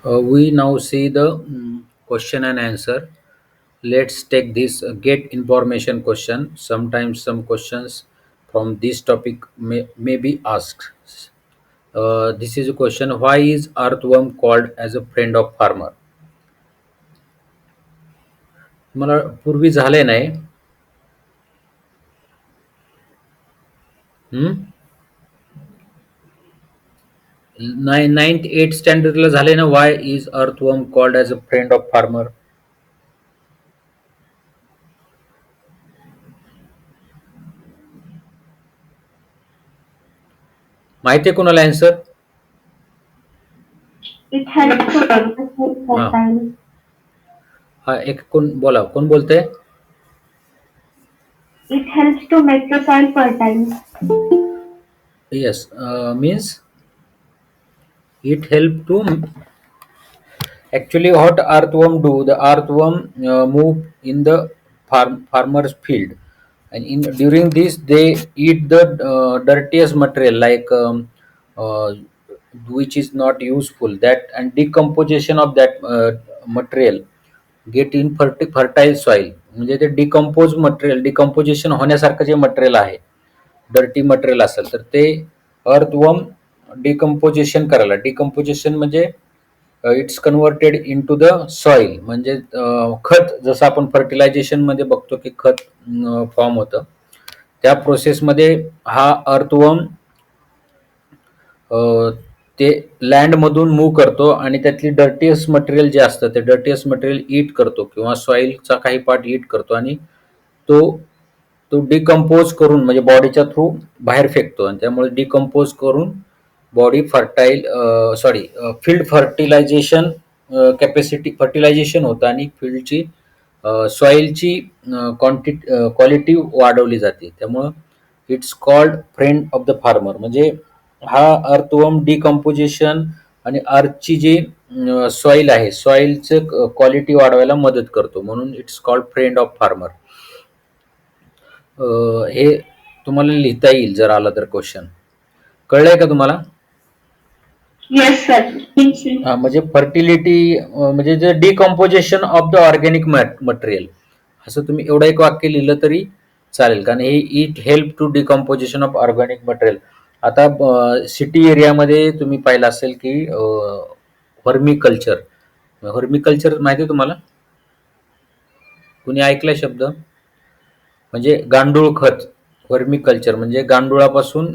We now see the question and answer. Let's take this get information question. Sometimes some questions from this topic may be asked. This is a question: why is earthworm called as a friend of farmer? मला पूर्वी झाले नाही. Ninth eight स्टँडर्डला झाले ना. Y is earthworm called as a friend of farmer? माहिती आहे कोणाला answer? It helps to make the soil fertile. हा, एक कोण बोला, कोण बोलतंय? It helps to make the soil fertile. Yes, means it help to actually what earthworm do. The earthworm move in the farmer's field, and in during this they eat the dirtiest material like uh, which is not useful, that and decomposition of that material get in fertile soil. म्हणजे ते decompose material, decomposition होण्यासारखं जे material आहे, dirty material असेल तर ते earthworm decomposition करायला. Decomposition म्हणजे it's converted into the soil, म्हणजे खत, जसं आपण फर्टिलायझेशन मध्ये बघतो की खत फॉर्म होतं, त्या प्रोसेसमध्ये हा अर्थवर्म ते लँडमधून मूव्ह करतो आणि त्यातली डर्टियस्ट मटेरियल जे असतं ते डर्टियस्ट मटेरियल ईट करतो किंवा सॉइलचा काही पार्ट ईट करतो आणि तो तो डिकम्पोज करून म्हणजे बॉडीच्या थ्रू बाहेर फेकतो आणि त्यामुळे डिकम्पोज करून body fertile field fertilisation capacity fertilisation होतं आणि फील्डची सॉइलची क्वालिटी वाढवली जाते. त्यामुळं it's called friend of the farmer. म्हणजे हा अर्थवर्म डिकम्पोजिशन आणि अर्थची जी सॉइल आहे, सॉइलचं क्वालिटी वाढवायला मदत करतो, म्हणून it's called friend of farmer. हे तुम्हाला लिहिता येईल जर आला तर क्वेश्चन. कळलंय का तुम्हाला? Yes, sir. हा, म्हणजे फर्टिलिटी म्हणजे जे decomposition of the organic material, असं तुम्ही एवढं एक वाक्य लिहिलं तरी चालेल, कारण हे it help to decomposition of organic material. आता सिटी एरियामध्ये तुम्ही पाहिलं असेल की व्हर्मिकल्चर. व्हर्मिकल्चर माहिती आहे तुम्हाला? कुणी ऐकलाय शब्द? म्हणजे गांडूळ खत. व्हर्मिकल्चर म्हणजे गांडुळापासून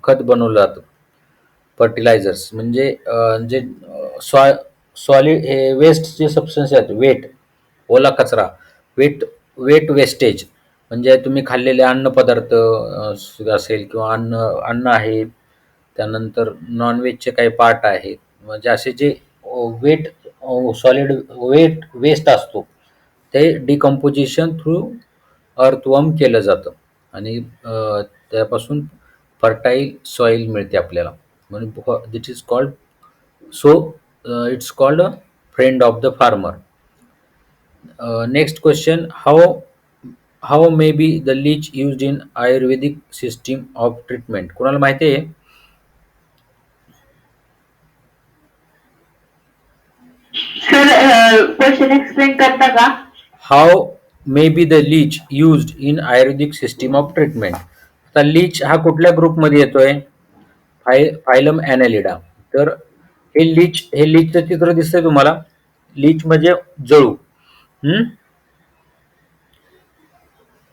खत बनवलं जातं, फर्टिलायझर्स. म्हणजे जे सॉलिड हे वेस्ट जे सबस्टन्स आहेत, वेट, ओला कचरा, वेट वेट वेस्टेज, म्हणजे तुम्ही खाल्लेले अन्नपदार्थ असेल किंवा अन्न आहे, त्यानंतर नॉनव्हेजचे काही पार्ट आहेत, म्हणजे असे जे वेट सॉलिड वेट वेस्ट असतो ते डिकम्पोजिशन थ्रू अर्थवर्म केलं जातं आणि त्यापासून फर्टाईल सॉइल मिळते आपल्याला, म्हणून that is called. So it's called a friend of the farmer. Next question: how may be the leech used in Ayurvedic system of treatment? कोणाला माहिती आहे? Sir, question explain करता का? How may be the leech used in Ayurvedic system of treatment. आता leech हा कुठल्या ग्रुपमध्ये येतोय? Phylum Annelida. तर हे लीचचं चित्र दिसतंय तुम्हाला? लीच म्हणजे जळू.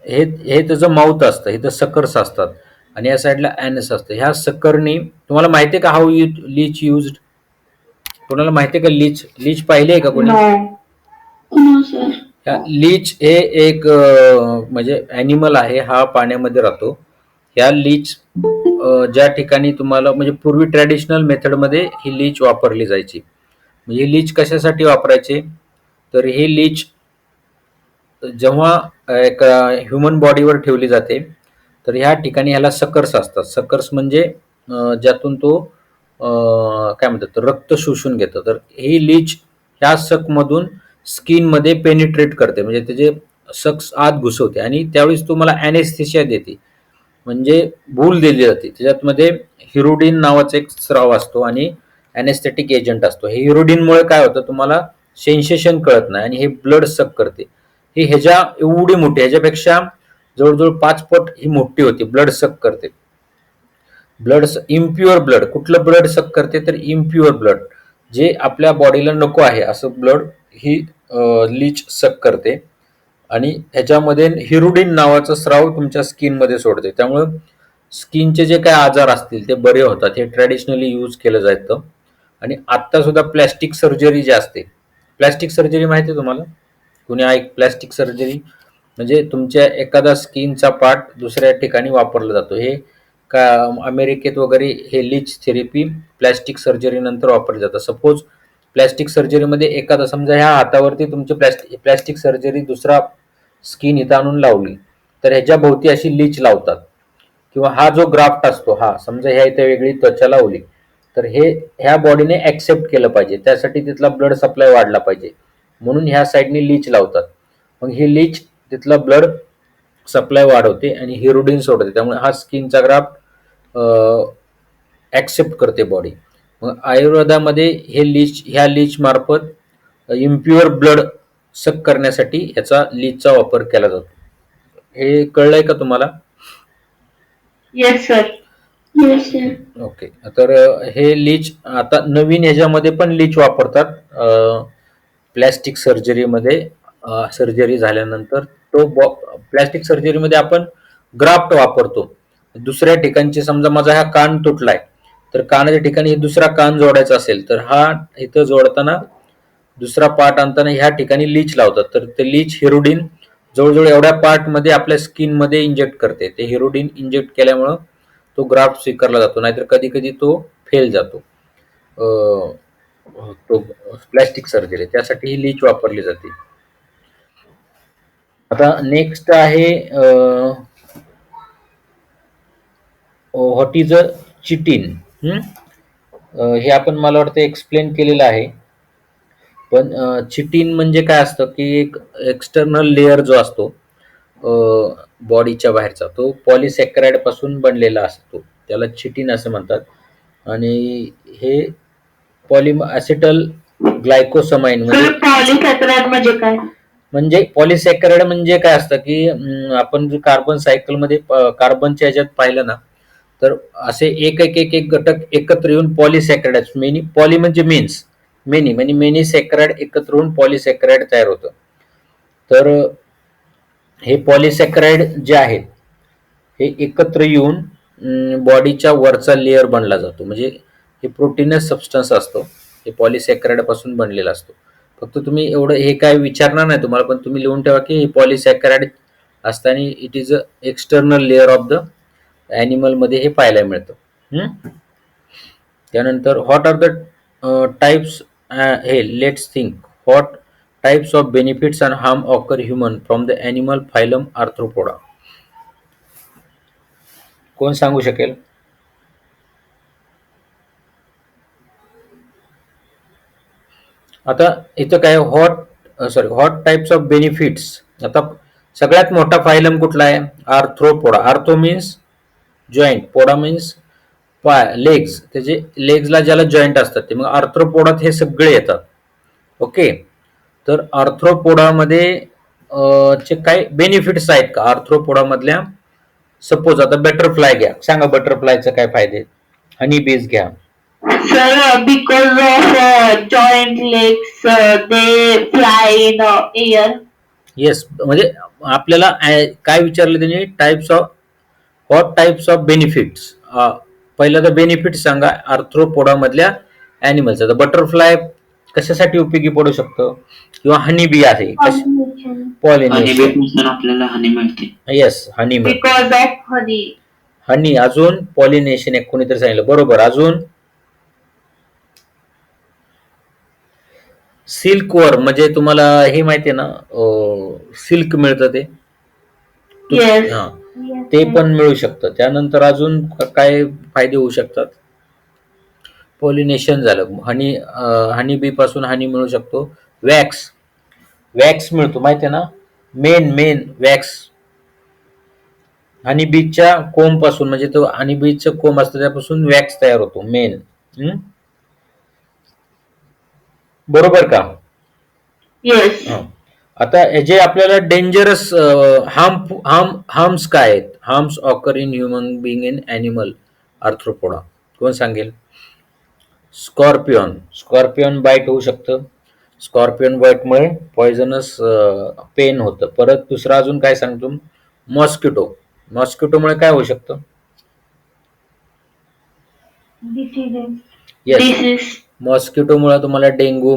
हे त्याचं माउथ असतं, इथं सकर्स असतात आणि या साईडला ॲनस असतं. ह्या सकरनी तुम्हाला माहिती आहे का हाऊ लीच युज्ड? कोणाला माहिती आहे का लीच? लीच पाहिले आहे का कोणी? No, sir. लीच हे एक म्हणजे ॲनिमल आहे, हा पाण्यामध्ये राहतो. ह्या लीच ज्या ठिकाणी तुम्हाला म्हणजे पूर्वी ट्रॅडिशनल मेथडमध्ये ही लीच वापरली जायची. म्हणजे लीच कशासाठी वापरायचे? तर हे लीच जेव्हा एक ह्युमन बॉडीवर ठेवली जाते तर ह्या ठिकाणी ह्याला सकर्स असतात. सकर्स म्हणजे ज्यातून तो काय म्हणतात रक्त शोषून घेतं. तर ही लीच ह्या सकमधून स्किनमध्ये पेनिट्रेट करते, म्हणजे त्याचे सक्स आत घुसवते आणि त्यावेळेस तुम्हाला ॲनेस्थेशिया देते, म्हणजे भूल दिली जाते. त्याच्यामध्ये हिरोडिन नावाचा एक स्राव असतो आणि अनेस्थेटिक एजंट असतो. हे हिरोडिनमुळे काय होतं, तुम्हाला सेन्सेशन कळत नाही आणि हे ब्लड सक करते. ही ह्याच्या एवढी मोठी, ह्याच्यापेक्षा जवळजवळ 5 पट ही मोठी होती, ब्लड सक करते. ब्लड इम्प्युअर ब्लड, कुठलं ब्लड सक करते तर इम्प्युअर ब्लड, जे आपल्या बॉडीला नको आहे असं ब्लड ही लीच सक करते आणि ह्याच्यामध्ये हिरुडिन नावाचा स्राव तुमच्या स्किनमध्ये सोडते. त्यामुळं स्किनचे जे काय आजार असतील ते बरे होतात. हे ट्रॅडिशनली यूज केलं जातं. आणि आत्ता सुद्धा प्लॅस्टिक सर्जरी जी असते, प्लॅस्टिक सर्जरी माहिती आहे तुम्हाला? कुणी प्लॅस्टिक सर्जरी म्हणजे तुमच्या एखादा स्किनचा पार्ट दुसऱ्या ठिकाणी वापरला जातो. हे का अमेरिकेत वगैरे हे लीच थेरपी प्लॅस्टिक सर्जरी नंतर वापरली जातं. सपोज प्लॅस्टिक सर्जरीमध्ये एखादा, समजा ह्या हातावरती तुमची प्लॅस्टिक सर्जरी दुसरा स्किन इथं आणून लावली, तर ह्याच्या भोवती अशी लीच लावतात. किंवा हा जो ग्राफ्ट असतो, हा समजा ह्या इथे वेगळी त्वचा लावली, तर हे ह्या बॉडीने ऍक्सेप्ट केलं पाहिजे, त्यासाठी तिथला ब्लड सप्लाय वाढला पाहिजे, म्हणून ह्या साईडने लीच लावतात. मग ही लीच तिथला ब्लड सप्लाय वाढवते आणि हिरोडिन सोडते. त्यामुळे हा स्किनचा ग्राफ्ट ऍक्सेप्ट करते बॉडी. मग आयुर्वेदामध्ये ह्या लीच मार्फत इम्प्युअर ब्लड सक करण्यासाठी ह्याचा लीचचा वापर केला जातो. हे कळलंय का तुम्हाला? Yes sir. Yes sir. Okay. तर हे लीच आता नवीन ह्याच्यामध्ये पण लीच वापरतात. प्लॅस्टिक सर्जरीमध्ये सर्जरी झाल्यानंतर तो प्लॅस्टिक सर्जरीमध्ये आपण ग्राफ्ट वापरतो. दुसऱ्या ठिकाणची, समजा माझा हा कान तुटलाय, तर कानाच्या ठिकाणी दुसरा कान जोडायचा असेल, तर हा इथं जोडताना दुसरा पार्ट आणताना ह्या ठिकाणी लीच लावतात. तर ते लीच हिरोडिन जवळजवळ एवढ्या पार्टमध्ये आपल्या स्किनमध्ये इंजेक्ट करते. ते हिरोडिन इंजेक्ट केल्यामुळं तो ग्राफ्ट स्वीकारला जातो, नाहीतर कधी कधी तो फेल जातो. तो प्लॅस्टिक सर्जरी, त्यासाठी ही लीच वापरली जाते. आता नेक्स्ट आहे व्हॉट इज अ चिटिन. हे आपण, मला वाटतं, एक्सप्लेन केलेलं आहे. पण चिटिन म्हणजे काय असतं की एक एक्सटर्नल लेअर जो असतो बॉडीच्या बाहेरचा, तो पॉलिसॅकराइड पासून बनलेला असतो, त्याला चिटिन असं म्हणतात. आणि हे पॉलिअसिटल ग्लायकोसमाइन सर पॉलिसॅकराइड म्हणजे काय? म्हणजे पॉलिसॅकराइड म्हणजे काय असतं की आपण जे कार्बन सायकलमध्ये कार्बनच्या ह्याच्यात पाहिलं ना, तर असे एक एक एक एक घटक एकत्र येऊन पॉलिसॅकराइड, मेनी, पॉली म्हणजे मीन्स मेनी, म्हणजे मेनी सॅकराइड एकत्र होऊन पॉलिसॅकराइड तयार होतं. तर हे पॉलिसॅकराइड जे आहेत हे एकत्र येऊन बॉडीच्या वरचा लेअर बनला जातो. म्हणजे हे प्रोटीनस सबस्टन्स असतो, हे पॉलिसॅकराइड पासून बनलेला असतो. फक्त तुम्ही एवढं हे काय विचारणार नाही तुम्हाला, पण तुम्ही लिहून ठेवा की हे पॉलिसॅकराइड असताना it is a external layer of the animal मध्ये हे पाहायला मिळतं. त्यानंतर व्हॉट आर द टाइप्स, हे let's think, what types of benefits and harm occur human from the animal phylum arthropoda. कोण सांगू शकेल? आता इथं काय, व्हॉट टाइप्स ऑफ बेनिफिट्स. आता सगळ्यात मोठा फायलम कुठला आहे? आर्थ्रोपोडा. आर्थो मीन्स जॉईंट, पोडा मीन्स पाय, लेग्स, त्याचे लेग्सला ज्याला जॉईंट असतात ते, मग आर्थ्रोपोडात हे सगळे येतात. ओके. तर आर्थ्रोपोडामध्ये चे काय बेनिफिट्स आहेत का आर्थ्रोपोडामधल्या? सपोज आता बटरफ्लाय घ्या, सांगा बटरफ्लायचे काय फायदे? हनी बीज घ्या. Sir, because of joint legs, they fly in air. Yes, म्हणजे आपल्याला काय विचारलं त्यांनी? Types of, what types of benefits. पहिलं तर बेनिफिट्स सांगा आर्थ्रोपोडा मधल्या ॲनिमल्स. तर बटरफ्लाय कशासाठी उपयोगी पडू शकतो? किंवा हनी बी आहे, पॉलिनेशन, आपल्याला हनी मिळते. येस, हनी मिळते. Because of honey. हनी, अजून पॉलिनेशन एक कोणीतरी सांगितलं, बरोबर. अजून सिल्क वर्म, म्हणजे तुम्हाला हे माहिती आहे ना, सिल्क मिळतं ते, Yes. हा, ते पण मिळू शकतं. त्यानंतर अजून काय फायदे होऊ शकतात? पॉलिनेशन झालं, हनी बी पासून हनी मिळू शकतो. वॅक्स, वॅक्स मिळतो माहिती आहे ना, मेन वॅक्स हनी बीच्या कोंब पासून, म्हणजे तो हनी बीचं कोंब असतं त्यापासून वॅक्स तयार होतो मेन. बरोबर का? येस. हा. आता हे जे आपल्याला डेंजरस हार्म्स काय आहेत? Harms occur in human being in animal arthropoda. कोण सांगेल? स्कॉर्पियन बाईट होऊ शकतं. स्कॉर्पियन बाईटमुळे पॉयझनस पेन होतं. परत दुसरा अजून काय सांगतो? मॉस्किटोमुळे काय होऊ शकतं? Yes, disease. मॉस्किटोमुळे तुम्हाला डेंग्यू,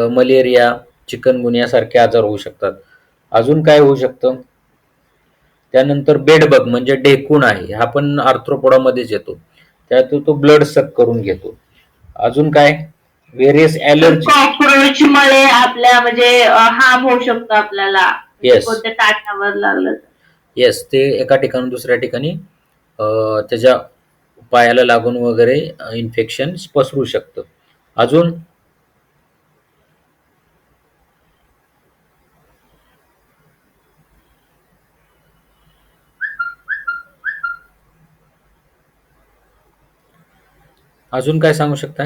मलेरिया, चिकनगुनिया सारखे आजार होऊ शकतात. अजून काय होऊ शकतं? त्यानंतर बेडबग म्हणजे ढेकूण आहे, हा पण आर्थ्रोपोडामध्येच येतो. त्यात तो ब्लड सक करून घेतो. अजून काय? Various allergy. कॉक्रोच मुळे आपल्या म्हणजे हार्म होऊ शकतो आपल्याला. येस, कोणत्या ताटावर लागलं तर. येस, ते एका ठिकाणी दुसऱ्या ठिकाणी त्याच्या पायाला लागून वगैरे इन्फेक्शन पसरू शकतं. अजून अजून काय सांगू शकता?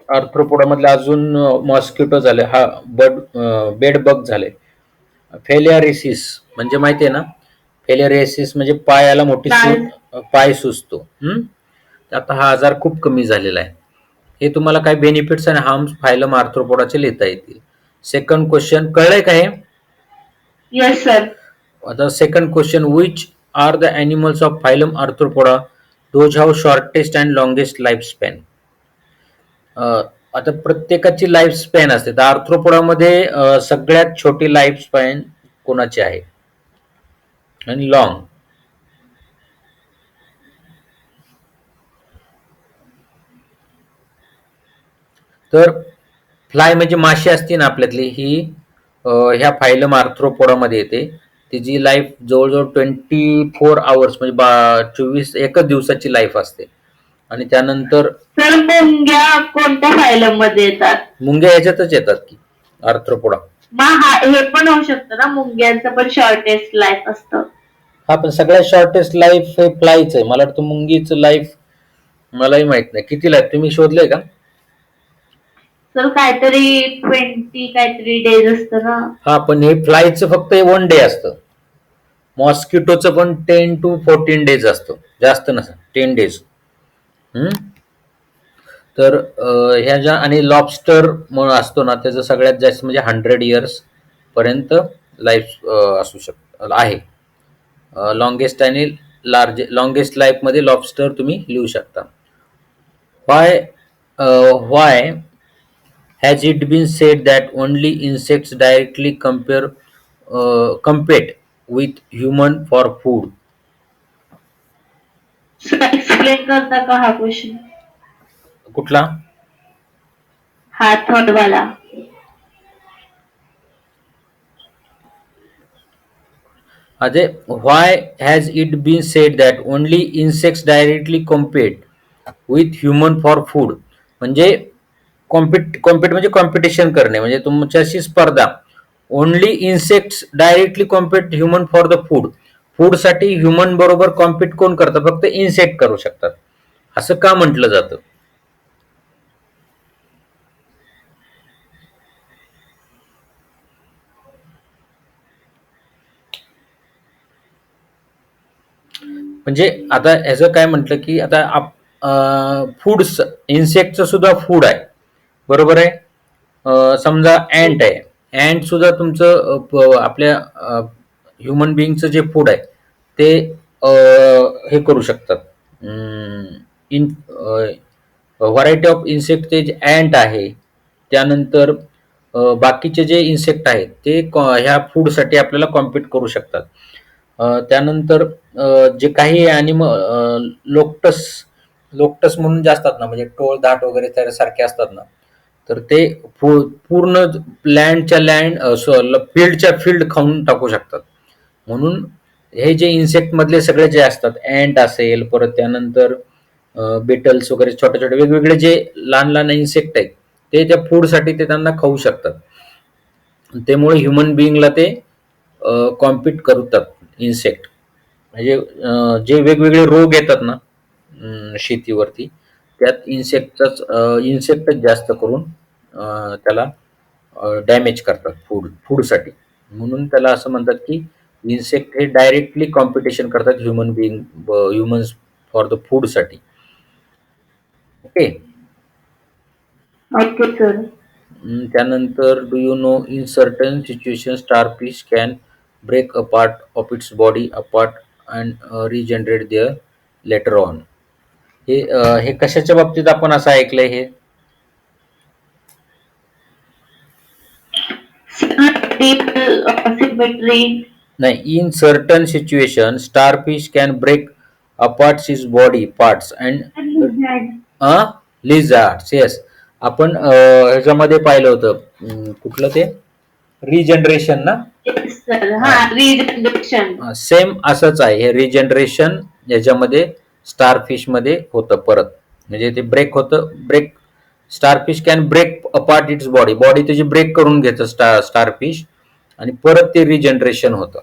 आर्थ्रोपोडामधले अजून मॉस्किटो झाले, हा बेडबग झाले. फेलियारिसिस म्हणजे माहिती आहे ना? फेलियारिसिस म्हणजे पायाला मोठी पाय सुजतो. आता हा आजार खूप कमी झालेला आहे. हे तुम्हाला काय बेनिफिट्स आणि हार्म्स फायलम आर्थ्रोपोडाचे लिहिता येतील. सेकंड क्वेश्चन कळलंय का हे? Yes sir. आता second question, which are the animals of phylum arthropoda those have shortest and longest life span? आता प्रत्येकाची लाईफ स्पॅन असते, तर आर्थ्रोपोडामध्ये सगळ्यात छोटी लाईफ स्पॅन कोणाची आहे आणि लॉंग? तर फ्लाय म्हणजे माशी असते ना आपल्यातली, ही ह्या फायलम आर्थ्रोपोडामध्ये येते. तिची लाईफ जवळजवळ 24 आवर्स म्हणजे 24 एकच दिवसाची लाईफ असते. आणि त्यानंतर सर मुंग्या कोणत्या फायलम मध्ये येतात? मुंग्या ह्याच्यातच येतात की आर्थ्रोपोडा. मग हे पण होऊ शकतं ना, मुंग्यांचं पण शॉर्टेस्ट लाईफ असतं. हा, पण सगळ्यात शॉर्टेस्ट लाईफ हे फ्लायच आहे. मला वाटतं मुंगीचं लाईफ मलाही माहित नाही किती लाईफ, तुम्ही शोधलंय का? सर काहीतरी 20 काहीतरी डेज असतं ना. हा, पण हे फ्लायचं फक्त 1 डे असतं. मॉस्किटोचं पण 10 to 14 डेज असतं, जास्त नसतं, 10 डेज. तर ह्या ज्या आणि लॉबस्टर असतो ना, त्याचं सगळ्यात जास्त म्हणजे 100 इयर्स पर्यंत लाईफ असू आहे. लॉंगेस्ट लॉंगेस्ट लाईफ मध्ये लॉबस्टर तुम्ही लिहू शकता. Why has it been said that only insects directly compete with human for food? Explain करता का हा क्वेश्चन? कुठला? हा थर्ड वाला. अरे, why has it been said that only insects directly compete with human for food? म्हणजे compete म्हणजे competition करणे, म्हणजे तुमच्याशी स्पर्धा. Only insects directly compete human for the food. फूडसाठी ह्युमन बरोबर कॉम्पिट कोण करतं? फक्त इन्सेक्ट करू शकतात. असं का म्हटलं जातं? म्हणजे आता ह्याचं काय म्हटलं की आता फूड्स, इन्सेक्टचं सुद्धा फूड आहे, बरोबर आहे. समजा अँट आहे, अँट सुद्धा तुमचं आपल्या ह्युमन बिईंगचं जे फूड आहे ते हे करू शकतात. इन व्हरायटी ऑफ इन्सेक्ट ते जे अँट आहे. त्यानंतर बाकीचे जे इन्सेक्ट आहेत ते ह्या फूडसाठी आपल्याला कॉम्पीट करू शकतात. त्यानंतर जे काही लोक्टस म्हणून जे असतात ना, म्हणजे टोळधाट वगैरे त्यासारखे असतात ना, तर ते पूर्ण फील्डच्या फील्ड खाऊन टाकू शकतात. म्हणून हे जे इन्सेक्ट मधले सगळे जे असतात, अँट असेल, परत त्यानंतर बेटल्स वगैरे छोटे छोटे वेगवेगळे जे लहान लहान इन्सेक्ट आहेत, ते त्या फूडसाठी ते त्यांना खाऊ शकतात. त्यामुळे ह्युमन बिईंगला ते कॉम्पीट करतात इन्सेक्ट. म्हणजे जे वेगवेगळे रोग येतात ना, शेतीवरती. त्यात इन्सेक्टच जास्त करून त्याला डॅमेज करतात फूडसाठी. म्हणून त्याला असं म्हणतात की इन्सेक्ट हे डायरेक्टली कॉम्पिटिशन करतात ह्युमन्स फॉर द फूडसाठी. ओके. Okay sir. त्यानंतर do you know in certain situation starfish can break a part of its body apart and regenerate their later on. हे कशाच्या बाबतीत आपण असं ऐकलंय हे? सिमेट्री. नाही, in certain situation starfish can break apart its body parts and lizards. Yes, आपण ह्याच्यामध्ये पाहिलं होतं कुठलं ते रिजनरेशन ना. सर हा रिजनरेशन. सेम असंच आहे हे रिजनरेशन याच्यामध्ये स्टारफिश मध्ये होतं परत. म्हणजे ते break starfish can break apart its body त्याची ब्रेक करून घेतं स्टारफिश आणि परत ते रिजनरेशन होतं.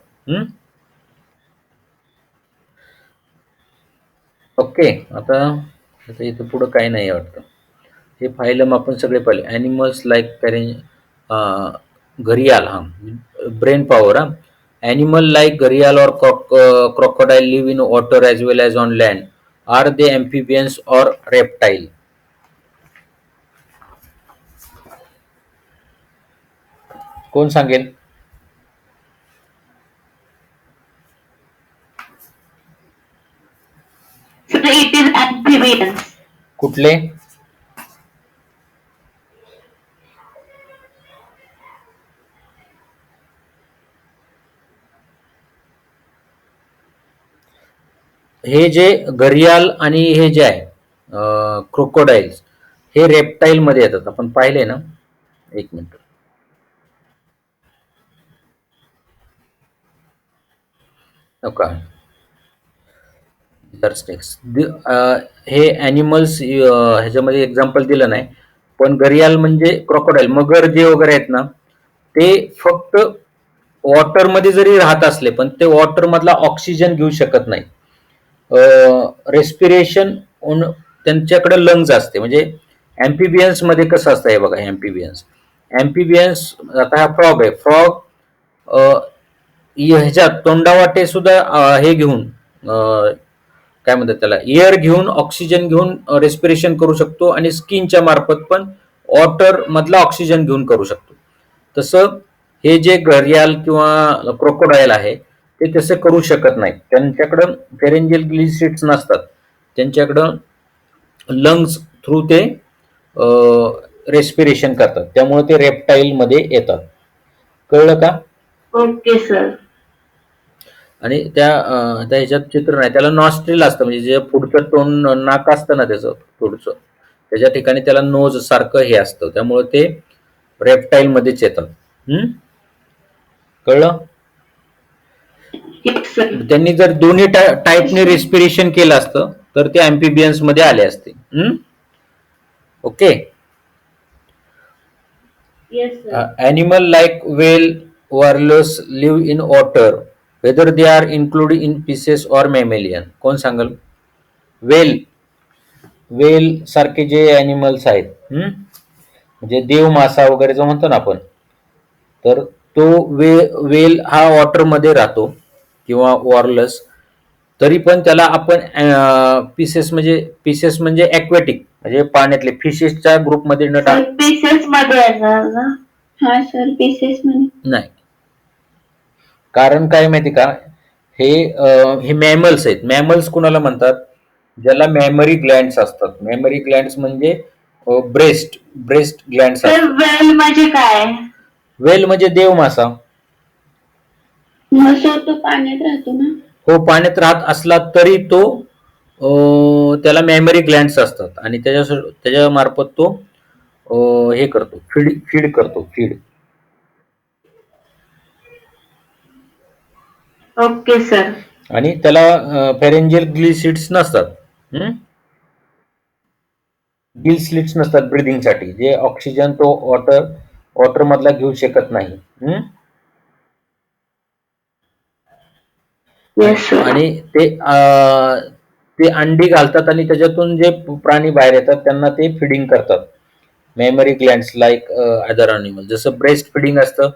ओके. आता इथं पुढं काही नाही वाटतं. हे फायलम आपण सगळे पाहिले. Animals like gharial. Brain power. Animal like gharial और crocodile live in water as well as on land. Are they amphibians or reptile? कोण सांगेल? It is amphibians. कुठले? हे जे घरियाल आणि हे जे आहे क्रोकोडाईल्स हे रेप्टाईल मध्ये येतात. आपण पाहिले ना. एक मिनिट. नका. हे ॲनिमल्स ह्याच्यामध्ये एक्झाम्पल दिलं नाही, पण घरियाल म्हणजे क्रोकोडाईल, मगर जे वगैरे आहेत ना ते फक्त वॉटरमध्ये जरी राहत असले पण ते वॉटर मधला ऑक्सिजन घेऊ शकत नाही. रेस्पिरेशन त्यांच्याकडे लंग्स असते. म्हणजे ॲम्फिबियन्स मध्ये कसं असतं हे बघा. ॲम्फिबियन्स आता हा फ्रॉग आहे. फ्रॉग ह्याच्यात तोंडावाटे सुद्धा हे घेऊन काय म्हणतात त्याला एअर घेऊन ऑक्सिजन घेऊन रेस्पिरेशन करू शकतो आणि स्किनच्या मार्फत पण वॉटर मधला ऑक्सिजन घेऊन करू शकतो. तसं हे जे घरियाल किंवा क्रोकोडाईल आहे ते तसे करू शकत नाही. त्यांच्याकडं फेरेंजियल ग्लिसिड्स नसतात. त्यांच्याकडं लंग्स थ्रू ते रेस्पिरेशन करतात. त्यामुळे ते रेप्टाईल मध्ये येतात. कळलं का? Okay sir. आणि त्या ह्याच्यात चित्र नाही. त्याला नॉस्ट्रिल असतं म्हणजे जे पुढचं तोंड नाक असतं ना त्याचं पुढचं त्याच्या ठिकाणी त्याला नोज सारखं हे असतं. त्यामुळे ते रेप्टाईल मध्येच येतात. कळलं? त्यांनी जर दोन्ही टाईपने रेस्पिरेशन केलं असतं तर ते ॲम्फिबियन्स मध्ये आले असते. Okay. Animal like well walrus live in water whether they are included in fishes or mammalian. कोण सांगल? वेल सारखे जे ॲनिमल्स आहेत म्हणजे देव मासा वगैरे जो म्हणतो ना आपण, तर तो वेल हा वॉटर मध्ये राहतो किंवा वॉर्लस. तरी पण त्याला आपण पीसेस म्हणजे ॲक्वॅटिक म्हणजे पाण्यातले फिशेसच्या ग्रुपमध्ये न पीसेस मध्ये येणार ना. हा सर पीसेस मध्ये नाही. कारण काय माहिती का, हे मॅमल्स आहेत. मॅमल्स कुणाला म्हणतात? ज्याला मॅमरी ग्लँड्स असतात. मॅमरी ग्लँड्स म्हणजे ब्रेस्ट ग्लँड्स असतात. वेल म्हणजे काय? वेल म्हणजे देव मासा. मासा तो पाण्यात राहतो ना. हो, पाण्यात राहत असला तरी तो त्याला मॅमरी ग्लँड्स असतात आणि त्याच्या मार्फत तो हे करतो, फीड करतो. Okay sir. आणि त्याला फेरेंजियल ग्लिसिड्स नसतात. गिल नसतात ब्रिदिंगसाठी. जे ऑक्सिजन तो वॉटर मधला घेऊ शकत नाही. आणि ते अंडी घालतात आणि त्याच्यातून जे प्राणी बाहेर येतात त्यांना ते फिडिंग करतात. Memory glands like other animal. जसं ब्रेस्ट फिडिंग असतं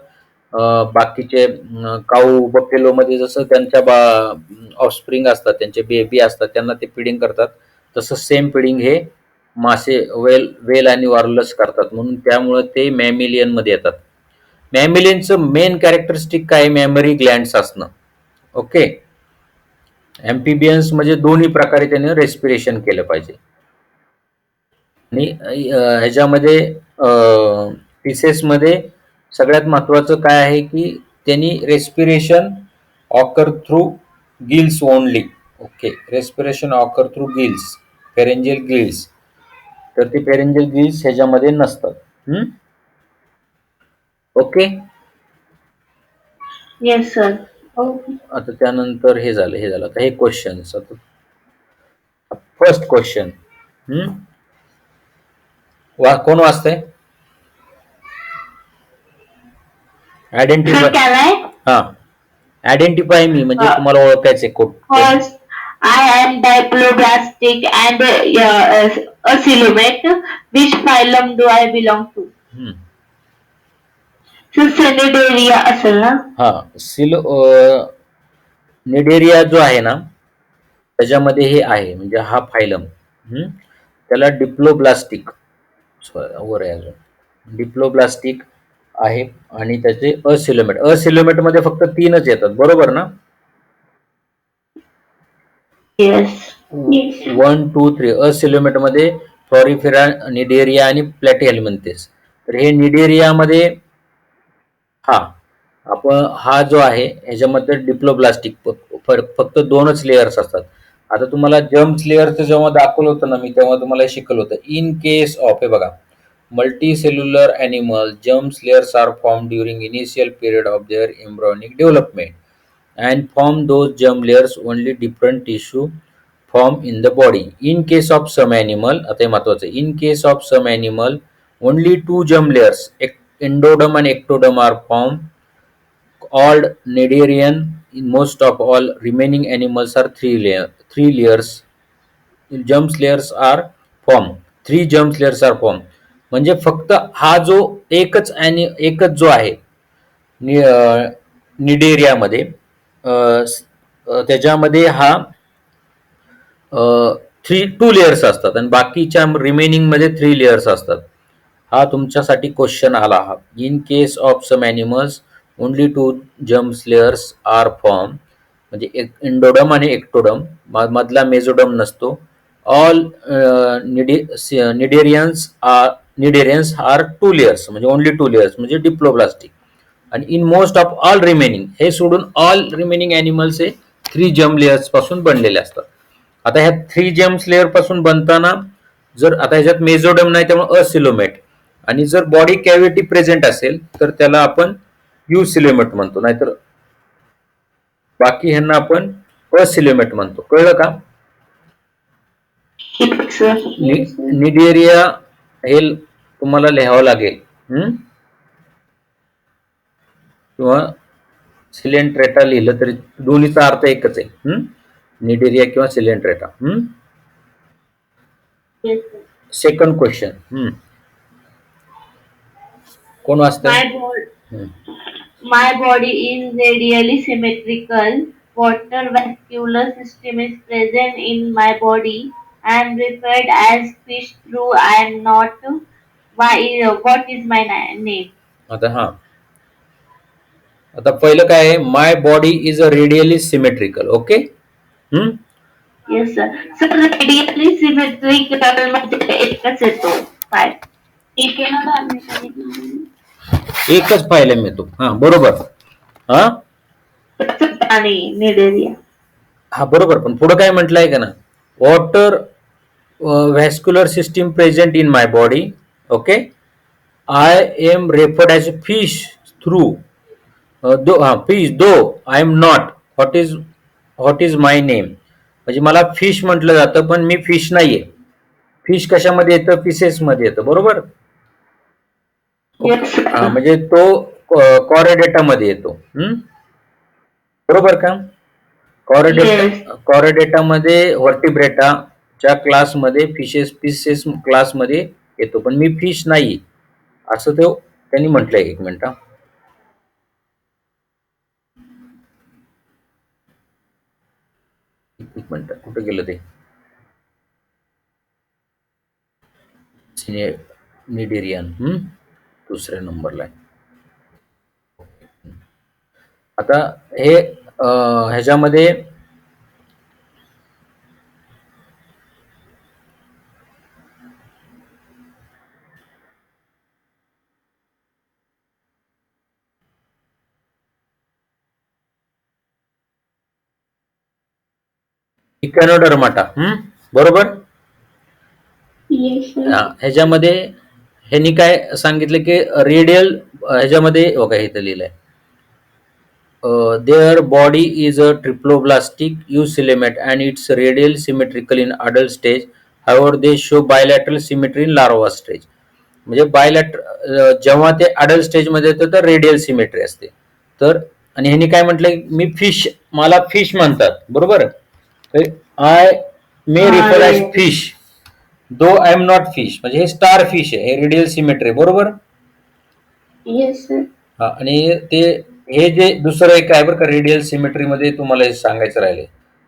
बाकीचे काऊ बफेलो मध्ये जसं त्यांच्या ऑफस्प्रिंग असतात, त्यांचे बेबी असतात, त्यांना ते फिडिंग करतात, तसं सेम फिडिंग हे मासे वेल आणि वार्लस करतात. म्हणून त्यामुळे ते मॅमिलियन मध्ये येतात. मॅमिलियनचं मेन कॅरेक्टरिस्टिक काय? मेमरी ग्लँड्स असणं. ओके. एम्फिबियन्स म्हणजे दोन्ही प्रकारे त्याने रेस्पिरेशन केलं पाहिजे. आणि ह्याच्यामध्ये फिशेसमध्ये सगळ्यात महत्वाचं काय आहे की त्यांनी respiration occur through gills only. Okay. Respiration occur through gills, pharyngeal gills. तर ते फेरेंजियल गिल्स ह्याच्यामध्ये नसतात. ओके. Yes sir. आता त्यानंतर हे झालं आता हे क्वेश्चन्स. आता फर्स्ट क्वेश्चन कोण वाचतंय? आयडेंटिफाय. हा, आयडेंटिफाय मी म्हणजे तुम्हाला ओळखायचे कोण. First, I am diploblastic and a coelomate. Which phylum do I belong to? Cnidaria असेल ना? हा, निडेरिया जो आहे ना त्याच्यामध्ये हे आहे, म्हणजे हा फायलम. त्याला डिप्लोब्लास्टिक वर आहे अजून, डिप्लोब्लास्टिक आहे. आणि त्याचे असिलोमेट मध्ये फक्त 3च येतात, बरोबर ना? येस. 1, 2, 3. असिलोमेट मध्ये फ्लॉरिफेरा, निडेरिया आणि प्लॅटिहेल्मिंथेस. तर हे निडेरियामध्ये हा जो आहे ह्याच्यामध्ये डिप्लोब्लास्टिक फक्त 2च लेयर्स असतात. आता तुम्हाला जर्म्स लेअरचं जेव्हा दाखवलं होतं ना मी, तेव्हा तुम्हाला शिकवलं होतं. इन केस ऑफ, हे बघा, multicellular animal, germs layers are formed during initial period of their embryonic development and form those germ layers only different tissue form in the body. In case of some animal, आता हे महत्वाचं आहे, in case of some animal only 2 germ layers, endoderm and ectoderm are formed. All Cnidarian, in most of all remaining animals are 3 layers. Germ layers are formed. 3 germ layers are formed. म्हणजे फक्त हा जो एकच जो आहे निडेरियामध्ये, त्याच्यामध्ये हा 2 layers असतात आणि बाकीच्या रिमेनिंग मध्ये 3 लेयर्स असतात. हा तुमच्यासाठी क्वेश्चन आला. हा, in case of some animals only 2 germs layers are form, म्हणजे इंडोडम आणि एक्टोडम, मधला मेझोडम नसतो. ऑल निडेरियन्स आर 2 लेयर्स, म्हणजे ओनली 2 लेयर्स, म्हणजे डिप्लोब्लास्टिक. आणि in most of all remaining, हे सोडून ऑल रिमेनिंग ॲनिमल्स हे 3 जर्म लेयर्स पासून बनलेले असतात. आता ह्या 3 जर्म्स लेअर पासून बनताना जर आता ह्याच्यात मेझोडम नाही त्यामुळे असिलोमेट, आणि जर बॉडी कॅव्हिटी प्रेझेंट असेल तर त्याला आपण युसिलोमेट म्हणतो, नाहीतर बाकी ह्यांना आपण असिलोमेट म्हणतो. कळलं का? निडेरिया हे तुम्हाला लिहावं लागेल, किंवा सिलेंट्रेटा लिहिलं तरी दोन्हीचा अर्थ एकच आहे, निडेरिया किंवा सिलेंट्रेटा. सेकंड क्वेश्चन कोण वाचतं? My body is radially symmetrical. Water vascular system is present in my body. I am referred as fish through I am not. What is my name? आता पहिलं काय आहे? My body is a radially symmetrical. Okay. Yes sir. Sir radially symmetrical म्हणजे एकच येतो. एकच पाहायला मिळतो. हा, बरोबर. आणि निडेरिया. हा, बरोबर. पण पुढे काय म्हटलंय का ना, water vascular system present in my body. Okay. I am referred as a fish through fish though I am not. What is my name. म्हणजे मला फिश म्हटलं जातं पण मी फिश नाहीये. फिश कशामध्ये येतं? फिशेस मध्ये येतं, बरोबर. म्हणजे तो कॉरेडेटा मध्ये येतो. बरोबर का? कॉरोडेटामध्ये व्हर्टिब्रेटाच्या क्लासमध्ये फिशेस क्लासमध्ये येतो, पण मी फिश नाही असं त्यांनी म्हटलंय. एक मिनिट. एक मिनिट, कुठे गेलं ते? निडेरियन दुसऱ्या नंबरला आहे. आता हे ह्याच्यामध्ये इकॅनोडर्माटा बरोबर. ह्याच्यामध्ये ह्यांनी काय सांगितलं की रेडियल ह्याच्यामध्ये बघा इथं लिहिलंय, their body is a triploblastic eucoelomate and it's radial symmetrical in adult stage. However, they show bilateral symmetry in larva stage. म्हणजे जेव्हा ते अडल्ट स्टेज मध्ये येतं तर रेडियल सिमेट्री असते. तर आणि ह्यांनी काय म्हटलंय, मी फिश, मला फिश म्हणतात बरोबर. I may refer as fish though I am not fish, म्हणजे हे स्टार फिश आहे, हे रेडियल सिमेट्री बरोबर. हा, आणि ते हे जे दुसरं एक आहे बरं का, रेडियल सिमेट्री मध्ये तुम्हाला हे सांगायचं राहिले.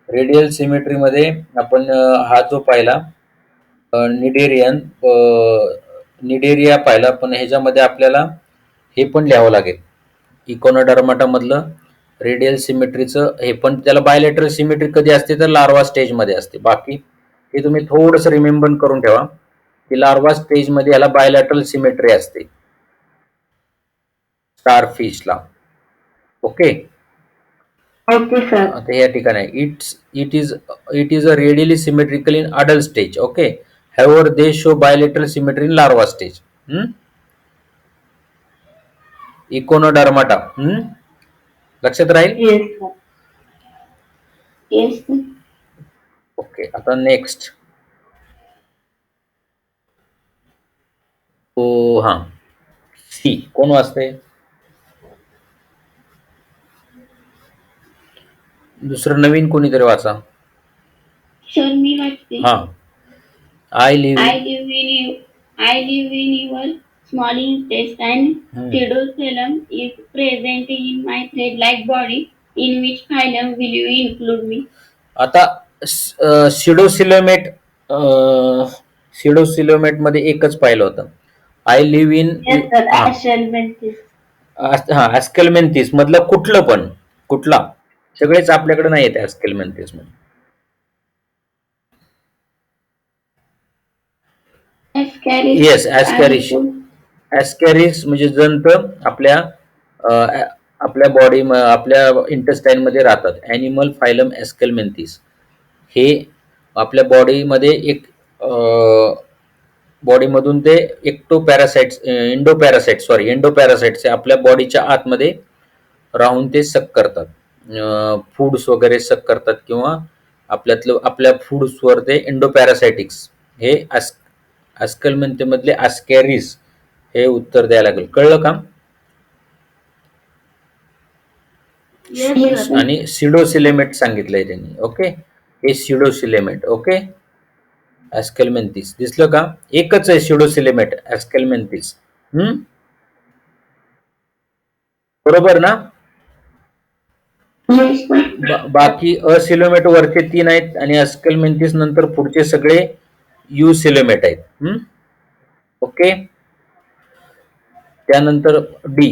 रेडियल सिमेट्री मध्ये आपण हा जो पाहिला निडेरिया पाहिला, पण ह्याच्यामध्ये आपल्याला हे पण लिहावं लागेल, इकोनोडर्माटा मधलं रेडियल सिमेट्रीचं हे पण. त्याला बायलॅटरल सिमेट्री कधी असते तर लार्वा स्टेज मध्ये असते. बाकी हे तुम्ही थोडंसं रिमेंबर करून ठेवा की लार्वा स्टेज मध्ये याला बायलॅटरल सिमेट्री असते स्टारफिशला. ओके. आता या ठिकाणी it is a radially symmetrical in adult stage. Okay. However, they show bilateral symmetry in larva stage. इकोनोडर्माटा लक्षात राहील. ओके. आता नेक्स्ट हा सी कोण वाचते? दुसरं नवीन कोणीतरी वाचा. सर मी वाचते. हा. I live in your small intestine. Pseudocelum is present in my thread-like body. In which phylum will you include me? आता सिडोसिलोमेट मध्ये एकच पाहिलं होतं. आय लिव्ह इन ॲस्केलमेंथिस मधलं कुठला सगळेच आपल्याकडे नाही येत ॲस्केलमेंथिस मध्ये. येस, ॲस्कॅरिस म्हणजे जंत आपल्या बॉडी आपल्या इंटेस्टाईन मध्ये राहतात. ॲनिमल फायलम ॲस्केलमेंथिस हे आपल्या बॉडीमध्ये एक बॉडीमधून ते एंडोपॅरासाइट्स आपल्या बॉडीच्या आतमध्ये राहून ते सक करतात, फूड्स वगैरे सक करतात, किंवा आपल्या फूड्सवर ते एंडोपॅरासायटिक्स. हे ॲस्केलमेंथी मधले ॲस्कॅरिस हे उत्तर द्यायला लागेल. कळलं का? आणि सिडोसिलेमेट सांगितलंय त्यांनी. ओके. हे सिडोसिलेमेट. ओके. ॲस्केलमेंथिस दिसलं का? एकच आहे सिडोसिलेमेट, ॲस्केलमेंथिस. बरोबर ना? बाकी असिलोमेट वरचे 3 आहेत आणि ॲस्केलमेंथिस नंतर पुढचे सगळे युसिलोमेट आहेत. ओके. त्यानंतर डी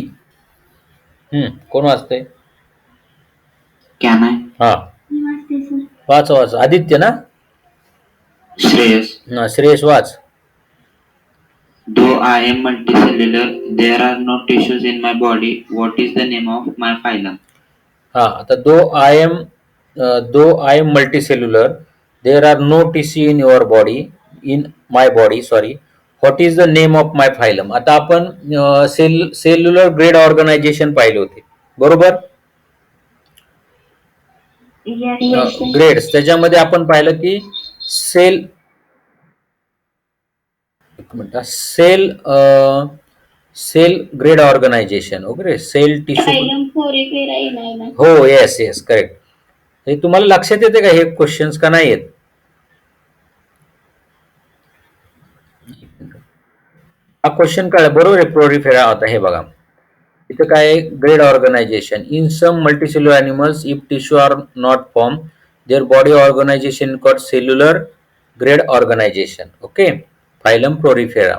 कोण वाचतंय? हा वाच. आदित्य ना? श्रेयस वाच. Though I am multicellular, there are no tissues in my body. What is the name of my phylum? हा, आता though I am multicellular, there are no tissue in your body, in my body, sorry. What is the name of my phylum? आता आपण cellular grade organisation पाहिले होते बरोबर. Grades त्याच्यामध्ये आपण पाहिलं की cell grade organisation. Okay. Cell tissue. हो, येस करेक्ट. हे तुम्हाला लक्षात येते का हे क्वेश्चन्स का नाही येत? हा क्वेश्चन काय बरोबर आहे, प्रोरिफेरा होता. हे बघा इथं काय आहे, grade organisation in some multicellular animals if tissue are not form their body organisation called cellular grade organisation. Okay, phylum porifera.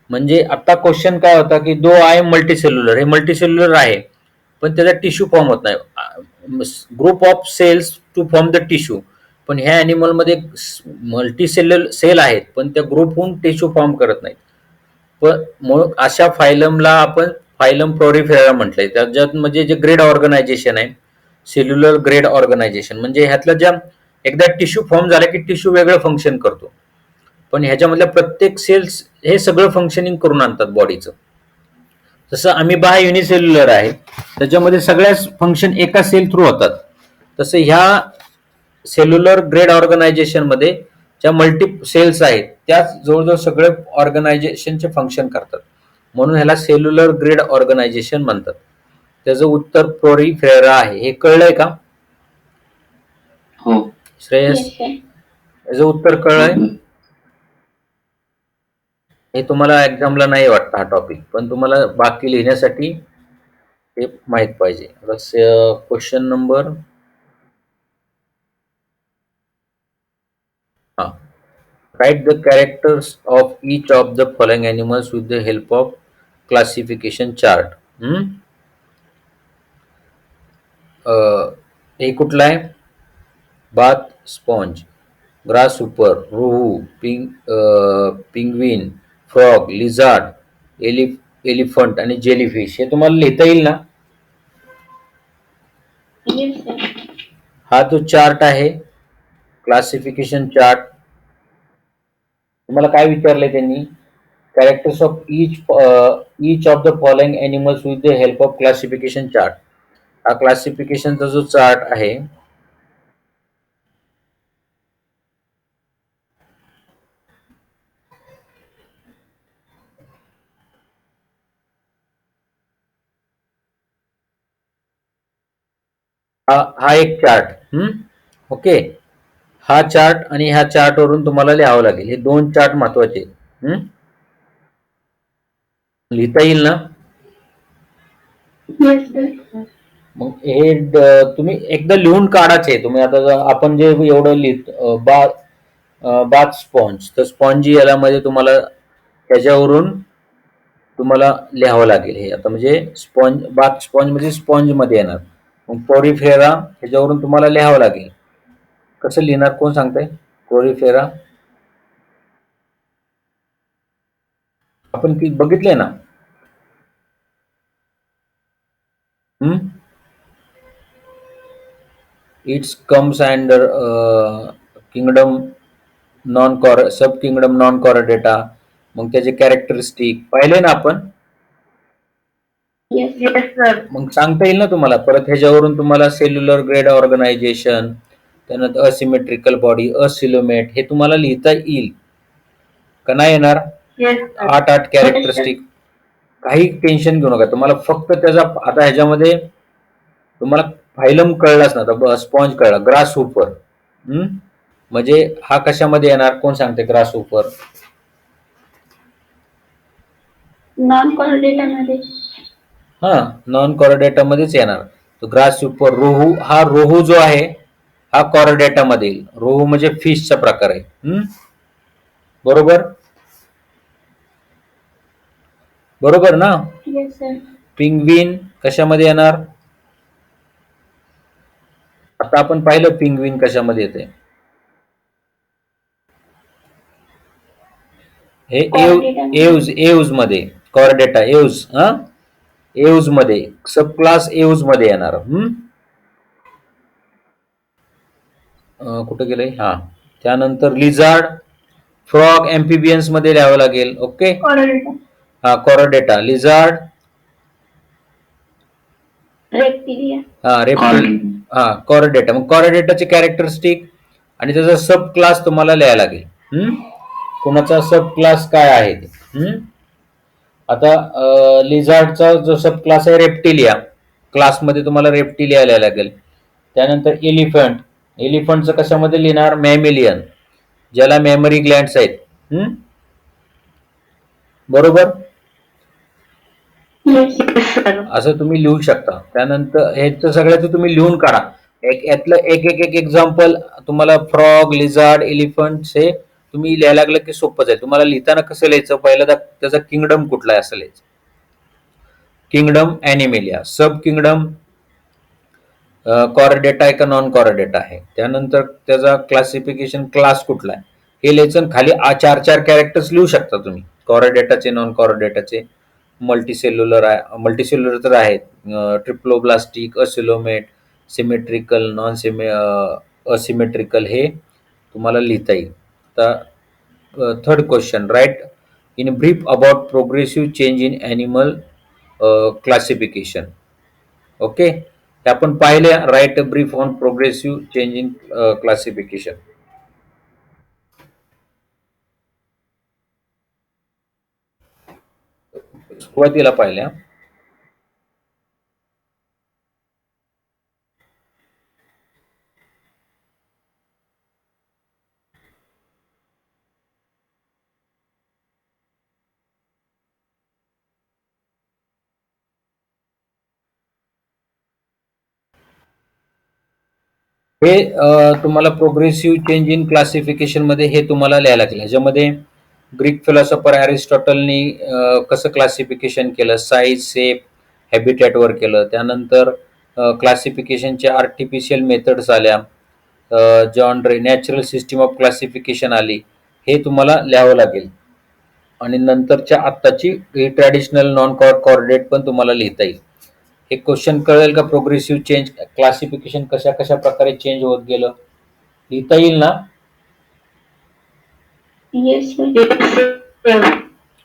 म्हणजे आता क्वेश्चन काय होता की दो आय मल्टीसेल्युलर, हे मल्टीसेल्युलर आहे पण त्याचा टिश्यू फॉर्म होत नाही, group of cells to form the tissue. पण ह्या ॲनिमलमध्ये मल्टीसेल्युलर सेल आहेत पण त्या ग्रुप होऊन टिश्यू फॉर्म करत नाहीत. पण मग अशा फायलमला आपण फायलम प्रोरिफेरा म्हटलंय. त्याच्यात म्हणजे जे ग्रेड ऑर्गनायझेशन आहे, सेल्युलर ग्रेड ऑर्गनायझेशन, म्हणजे ह्यातलं ज्या एकदा टिश्यू फॉर्म झाला की टिश्यू वेगळं फंक्शन करतो, पण ह्याच्यामधल्या प्रत्येक सेल्स हे सगळं फंक्शनिंग करून आणतात बॉडीचं. जसं अमिबा हा युनिसेल्युलर आहे, त्याच्यामध्ये सगळ्याच फंक्शन एका सेल थ्रू होतात. तसं ह्या सेल्युलर ग्रेड ऑर्गनायझेशन मध्ये ज्या मल्टी सेल्स आहेत त्याच जवळजवळ सगळे ऑर्गनायझेशनचे फंक्शन करतात, म्हणून ह्याला सेल्युलर ग्रेड ऑर्गनायझेशन म्हणतात. त्याचं उत्तर प्रोरिफेरा आहे. हे कळलंय का हो. श्रेयस? Yes, sir. याचं उत्तर कळलंय? हे तुम्हाला एक्झामला नाही वाटतं हा टॉपिक, पण तुम्हाला बाकी लिहिण्यासाठी हे माहित पाहिजे. Question number write the characters of each of the following animals with the help of classification chart. हे कुठला आहे? बाथ स्पॉन्ज, ग्रासहॉपर, रोहू, पिंग्विन, फ्रॉग, लिझार्ड, एलिफंट आणि जेलीफिश. हे तुम्हाला लिहिता येईल ना? Yes, sir. हा तो चार्ट आहे, क्लासिफिकेशन चार्ट. तुम्हाला काय विचारलंय त्यांनी? Characters of each of the following animals with the help of classification chart. हा क्लासिफिकेशनचा जो चार्ट आहे हा एक चार्ट. ओके, हा चार्ट आणि ह्या चार्ट वरून तुम्हाला लिहावं लागेल. हे दोन चार्ट महत्वाचे आहेत. लिहिता येईल ना? Yes, sir. मग हे तुम्ही एकदा लिहून काढायचे. तुम्ही आता आपण जे एवढं लिहित बाथ स्पॉन्ज, तर स्पॉन्जी याला मध्ये तुम्हाला त्याच्यावरून तुम्हाला लिहावं लागेल. हे आता म्हणजे स्पॉन्ज, बाथ स्पॉन्ज म्हणजे स्पॉन्ज मध्ये येणार. मग प्रोरिफेरा ह्याच्यावरून तुम्हाला लिहावं लागेल. कसं लिहिणार कोण सांगताय? प्रोरिफेरा आपण बघितलंय ना? Its comes under kingdom non sub kingdom non chordata. मग त्याचे कॅरेक्टरिस्टिक पाहिले ना आपण? Yes, Yes, sir. मग सांगता येईल ना तुम्हाला? परत ह्याच्यावरून तुम्हाला सेल्युलर ग्रेड ऑर्गनायझेशन, त्यानंतर असिमेट्रिकल बॉडी, असिलोमेट, हे तुम्हाला लिहिता येईल का नाही येणार? Yes, sir. 8 कॅरेक्टरिस्टिक. काही टेन्शन घेऊ नका. तुम्हाला फक्त त्याचा आता ह्याच्यामध्ये तुम्हाला फायलम कळलाच ना, तर स्पॉन्ज कळला. ग्रासहॉपर म्हणजे हा कशामध्ये येणार कोण सांगते? ग्रासहॉपर non-chordata मध्ये. हा नॉन कॉरोडेटा मध्येच येणार. तो ग्रासहॉपर. रोहू, हा रोहू जो आहे हा कॉरोडेटा मध्ये येईल. रोहू म्हणजे फिशचा प्रकार आहे. बरोबर? बरोबर ना? Yes, sir. पिंग्विन कशामध्ये येणार? आता आपण पाहिलं पिंग्विन कशामध्ये येते. हे एव्ज मध्ये, कॉर्डेटा एव्ज, एव्ज मध्ये, सब क्लास एव्ज मध्ये येणार. कुठे गेले? हा, त्यानंतर लिझार्ड, फ्रॉग, एम्फिबियन्स मध्ये लिहावं लागेल. Okay, Chordata. हा कॉर्डेटा, लिझार्ड, Reptilia. हा कॉर्डेटा. मग कॉर्डेटाचे कॅरेक्टरिस्टिक आणि त्याचा सब क्लास तुम्हाला लिहायला लागेल. कोणाचा सब क्लास काय आहे ते. आता लिझार्डचा जो सब क्लास आहे रेप्टिलिया, क्लासमध्ये तुम्हाला रेप्टिलिया लिहायला लागेल. त्यानंतर एलिफंट, एलिफंटचं कशामध्ये लिहिणार? मॅमेलियन, ज्याला मेमरी ग्लँड्स आहेत. बरोबर, Yes. असं तुम्ही लिहू शकता. त्यानंतर ह्याचं सगळ्याचं तुम्ही लिहून काढा. यातलं एक एक एक एक्झाम्पल तुम्हाला फ्रॉग, लिझार्ड, एलिफंट हे तुम्ही लिहायला लागलं की सोपंच आहे. तुम्हाला लिहिताना कसं लिहायचं? पहिल्यांदा त्याचा किंगडम कुठला आहे असं लिहायचं. किंगडम ॲनिमेलिया, सब किंगडम कॉर्डेटा आहे का नॉन कॉर्डेटा आहे. त्यानंतर त्याचा क्लासिफिकेशन क्लास कुठला आहे हे लिहायचं. खाली 4 कॅरेक्टर्स लिहू शकता तुम्ही, कॉर्डेटाचे, नॉन कॉर्डेटाचे. मल्टीसेल्युलर आहे, मल्टीसेल्युलर तर आहेत, triploblastic, acoelomate, symmetrical, non asymmetrical, हे तुम्हाला लिहिता येईल. आता third question, write in brief about progressive change in animal classification. Okay, हे आपण पाहिले. Write brief on progressive change in classification. सुरुवातीला पाहिल्या. हे तुम्हाला प्रोग्रेसिव्ह चेंज इन क्लासिफिकेशन मध्ये हे तुम्हाला लिहायला लागेल. ह्याच्यामध्ये ग्रीक फिलॉसॉफर अरिस्टॉटलनी कसं क्लासिफिकेशन केलं, साईज, शेप, हॅबिटॅटवर केलं. त्यानंतर क्लासिफिकेशनच्या आर्टिफिशियल मेथड्स आल्या, John ray natural system of classification आली. हे तुम्हाला लिहावं लागेल. आणि नंतरच्या आत्ताची ट्रॅडिशनल नॉन कॉर्डिनेट पण तुम्हाला लिहिता येईल. हे क्वेश्चन कळेल का? प्रोग्रेसिव्ह चेंज क्लासिफिकेशन कशा कशा प्रकारे चेंज होत गेलं, लिहिता येईल ना? Yes, sir.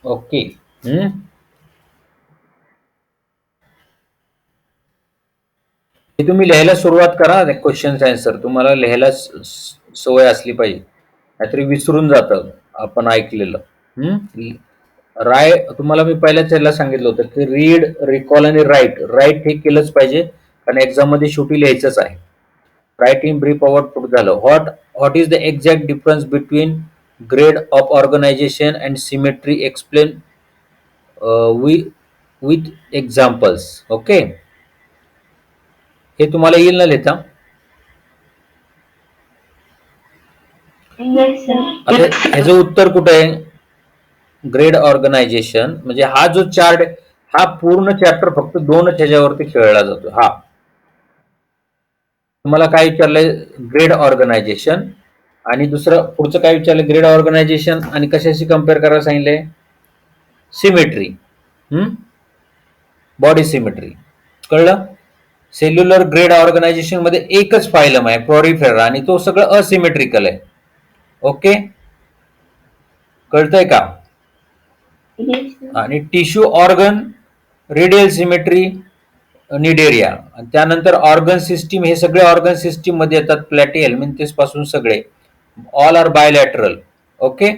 ओके. हे तुम्ही लिहायला सुरुवात करा. क्वेश्चन आन्सर तुम्हाला लिहायला सवय असली पाहिजे, नाहीतरी विसरून जातं आपण ऐकलेलं. तुम्हाला मी पहिल्याच ह्याला सांगितलं होतं की रीड, रिकॉल आणि राईट हे केलंच पाहिजे, कारण एक्झाम मध्ये शेवटी लिहायचंच आहे. राईट इन ब्रीफ अबाउट झालं. What is the exact difference between grade of organisation and symmetry, explain with examples. Okay, हे तुम्हाला येईल ना लिहिता? Yes, sir. आता ह्याचं उत्तर कुठे आहे? ग्रेड ऑर्गनायझेशन म्हणजे हा जो चार्ट, हा पूर्ण चॅप्टर फक्त 2च ह्याच्यावरती खेळला जातो. हा तुम्हाला काय विचारलंय? Grade organisation. आणि दुसरं पुढचं काय विचारलं? ग्रेड ऑर्गनायझेशन आणि कशाशी कम्पेअर करायला सांगितलंय? Symmetry, body symmetry. कळलं? सेल्युलर ग्रेड ऑर्गनायझेशन मध्ये एकच फायलम आहे, प्रोरिफेरा, आणि तो सगळं असिमेट्रिकल आहे. ओके, कळतंय का? Yes, sir. आणि tissue organ, radial symmetry, Cnidaria. त्यानंतर ऑर्गन सिस्टीम, हे सगळे ऑर्गन सिस्टीम मध्ये येतात, प्लॅटी हेल्मिंथेस पासून सगळे, ऑल आर बायलॅटरल. ओके,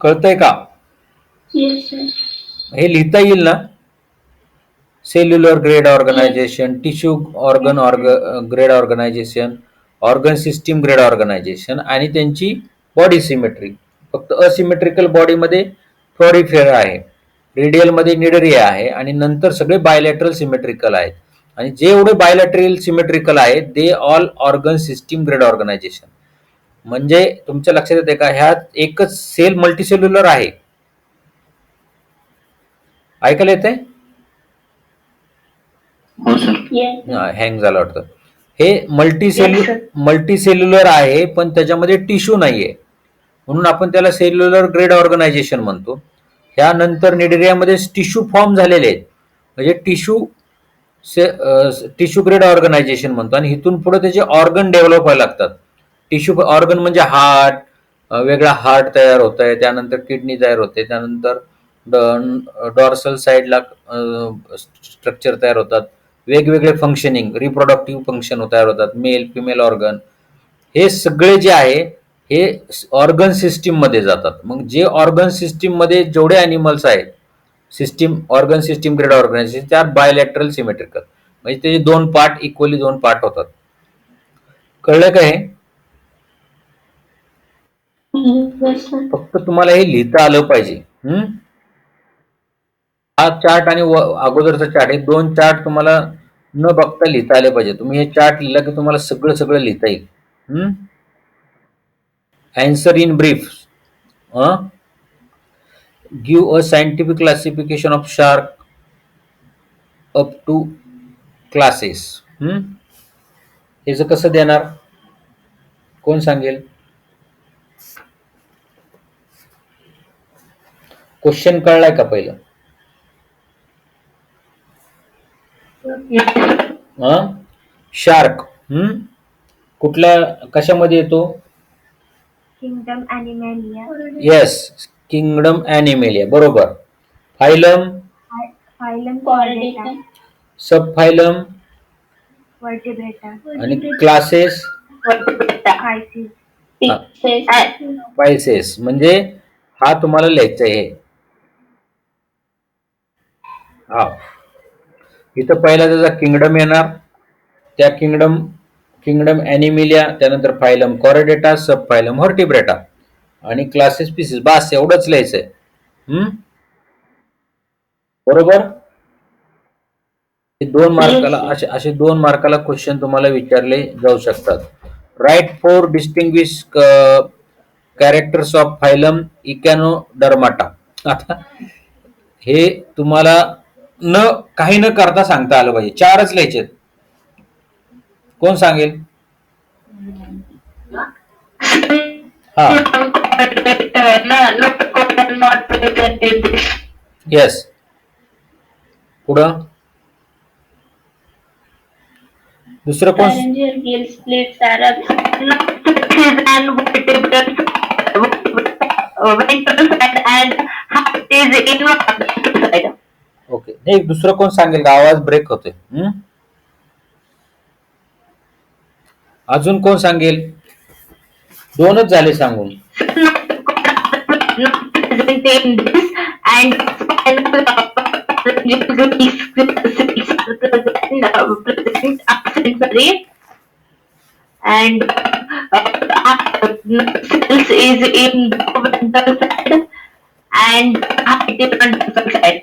कळतंय का? Yes, sir. हे लिहिता येईल ना? Cellular grade organisation, tissue organ grade organisation, organ system grade organisation, आणि त्यांची बॉडी सिमेट्री. फक्त असिमेट्रिकल बॉडीमध्ये फ्लोरिफेरा आहे, रेडियल मध्ये निडरिया आहे, आणि नंतर सगळे बायलॅटरल सिमेट्रिकल आहेत. आणि जे एवढे बायलॅटरल सिमेट्रिकल आहेत they all organ system grade organisation. म्हणजे तुमच्या लक्षात येते का? ह्यात एकच सेल मल्टीसेल्युलर आहे. ऐकायला येते? हो सर. Yes, sir. हँग झालं वाटतं. हे मल्टीसेल्युलर आहे, पण त्याच्यामध्ये टिश्यू नाहीये, म्हणून आपण त्याला सेल्युलर ग्रेड ऑर्गनायझेशन म्हणतो. ह्यानंतर निडेरियामध्ये टिश्यू फॉर्म झालेले आहेत, म्हणजे टिश्यू ग्रेड ऑर्गनायझेशन म्हणतो. आणि इथून पुढे त्याचे ऑर्गन डेव्हलप व्हायला लागतात. टिश्यू ऑर्गन म्हणजे हार्ट, वेगळा हार्ट तयार होत आहे, त्यानंतर किडनी तयार होते, त्यानंतर डॉर्सल साईडला स्ट्रक्चर तयार होतात, वेगवेगळे फंक्शनिंग, रिप्रोडक्टिव्ह फंक्शन तयार होतात, मेल फिमेल ऑर्गन. हे सगळे जे आहे हे ऑर्गन सिस्टीम मध्ये जातात. मग जे ऑर्गन सिस्टीम मध्ये जेवढे अॅनिमल्स आहेत, system organ system grade organisation, त्या बायलॅटरल सिमेट्रिकल. म्हणजे ते दोन पार्ट इक्वली दोन पार्ट होतात. कळलं का हे? Yes, sir. फक्त तुम्हाला हे लिहिता आलं पाहिजे. हा चार्ट आणि अगोदरचा चार्ट हे दोन चार्ट तुम्हाला न बघता लिहिता आले पाहिजे. तुम्ही हे चार्ट लिहिला की तुम्हाला सगळं लिहिता येईल. Answer in brief. Give a scientific classification of shark up to classes. याचं कसं देणार? कोण सांगेल? क्वेश्चन कळलाय का पहिलं? शार्क कुठल्या कशामध्ये येतो? Kingdom Animalia. Yes, kingdom animalia. बरोबर. Phylum, Phylum Chordata. Sub phylum Vertebrata. आणि क्लासेस Pisces. Pisces. पायसेस. म्हणजे हा तुम्हाला लिहायचा आहे. हा इथं पहिला त्याचा किंगडम येणार, त्या किंगडम ॲनिमेलिया, त्यानंतर फायलम कॉर्डेटा, सब फायलम व्हर्टिब्रेटा आणि क्लासेस पीसेस. बस एवढंच लिहायचंय. बरोबर. हे 2 मार्काला असे 2 मार्काला क्वेश्चन तुम्हाला विचारले जाऊ शकतात. Write 4 distinguish characters of phylum echinodermata. आता हे तुम्हाला काही न करता सांगता आलं पाहिजे. 4च लिहायचे. कोण सांगेल? हा, येस. पुढं दुसरं कोण? Pharyngeal gill slits are up. Okay. नाही, दुसरं कोण सांगेल का? आवाज ब्रेक होतोय. अजून कोण सांगेल? 2च झाले सांगून. And cells is in ventral side and height is on dorsal side.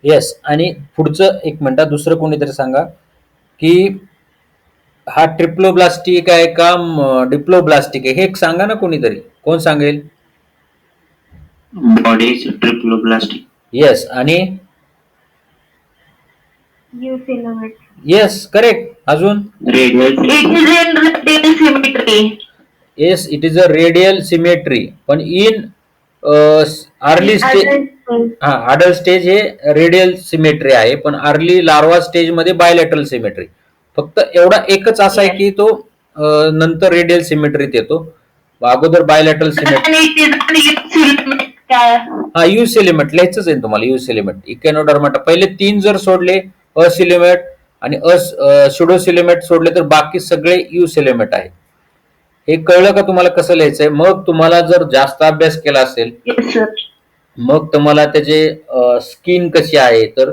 Yes. आणि पुढचं एक मिनिट, दुसरं कोणीतरी सांगा की हा ट्रिप्लोब्लास्टिक आहे का डिप्लोब्लास्टिक आहे? हे एक सांगा ना कोणीतरी. कोण सांगेल? Body is triploblastic. येस. आणि Euphyllomet. Yes, correct. अजून? Radial. It is in radial symmetry. Yes, it is a radial symmetry. पण इन अर्ली स्टेज, हा अडल्ट स्टेज हे रेडियल सिमेट्री आहे, पण अर्ली लार्वा स्टेज मध्ये बायलॅटरल सिमेट्री. फक्त एवढा एकच असा आहे की तो नंतर रेडियल सिमेट्रीत येतो, अगोदर bilateral symmetry. And it is an euphyllomet. हा, युसिलिमेट लिहायचंच आहे तुम्हाला. युसिलिमेट इकॅनोडर्माटा पहिले 3 जर सोडले, असिलिमेट आणि स्युडोसिलिमेट सोडले, तर बाकी सगळे युसिलिमेट आहेत. हे कळलं का तुम्हाला कसं लिहायचंय? मग तुम्हाला जर जास्त अभ्यास केला असेल, Yes, sir. मग तुम्हाला त्याचे स्किन कशी आहे, तर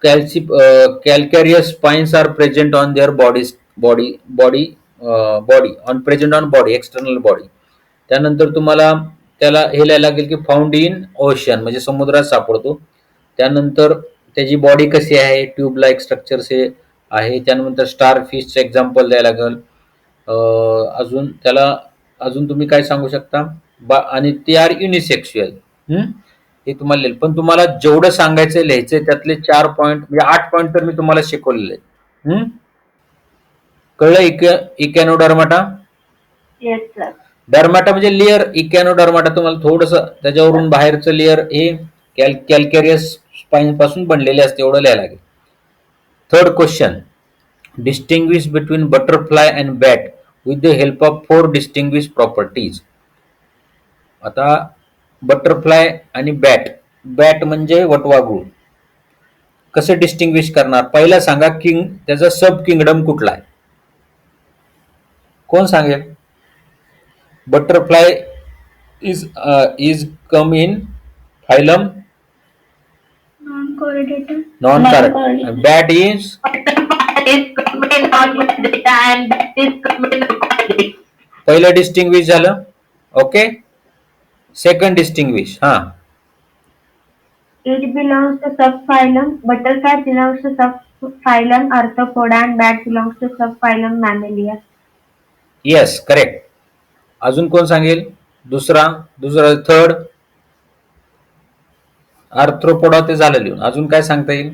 calcareous spines are present on their body on present on body, external body. त्यानंतर तुम्हाला त्याला हे लिहायला लागेल की फाउंड इन ओशन, म्हणजे समुद्रात सापडतो. त्यानंतर त्याची बॉडी कशी आहे, ट्यूब लाईक स्ट्रक्चर्स हे आहे. त्यानंतर स्टार फिशचं एक्झाम्पल द्यायला लागेल. अजून तुम्ही काय सांगू शकता? आणि ते आर युनिसेक्शुअल. हे तुम्हाला लिहिलं. पण तुम्हाला जेवढं सांगायचं लिहायचंय त्यातले 4 पॉईंट म्हणजे 8 पॉईंट तर मी तुम्हाला शिकवलेले आहेत. कळलं? इकॅनोडर्माटा. Yes, sir. डर्माटा म्हणजे लेअर. इकॅनोडर्माटा तुम्हाला थोडस त्याच्यावरून बाहेरचं लेअर हे कॅल्कॅरियस स्पाइन पासून बनलेले असते, एवढं लिहायला लागेल. 3rd question. Distinguish between butterfly and bat with the help of 4 distinguish properties. आता बटरफ्लाय आणि बॅट म्हणजे वटवाघूळ. कसे डिस्टिंग्विश करणार? पहिला सांगा त्याचा सब किंगडम कुठला आहे? कोण सांगेल? Butterfly is come in phylum Non-chordata. Non correct. Bat is is common not data and that is common recorded. पहिलं डिस्टिंग्विश झालं. Okay, second distinguish. हा, It belongs to subphylum. Butterfly belongs to subphylum Arthropoda and bat belongs to subphylum Mammalia. Yes, correct. अजून कोण सांगेल? दुसरा third. Arthropoda ते झालं लिहून. अजून काय सांगता येईल?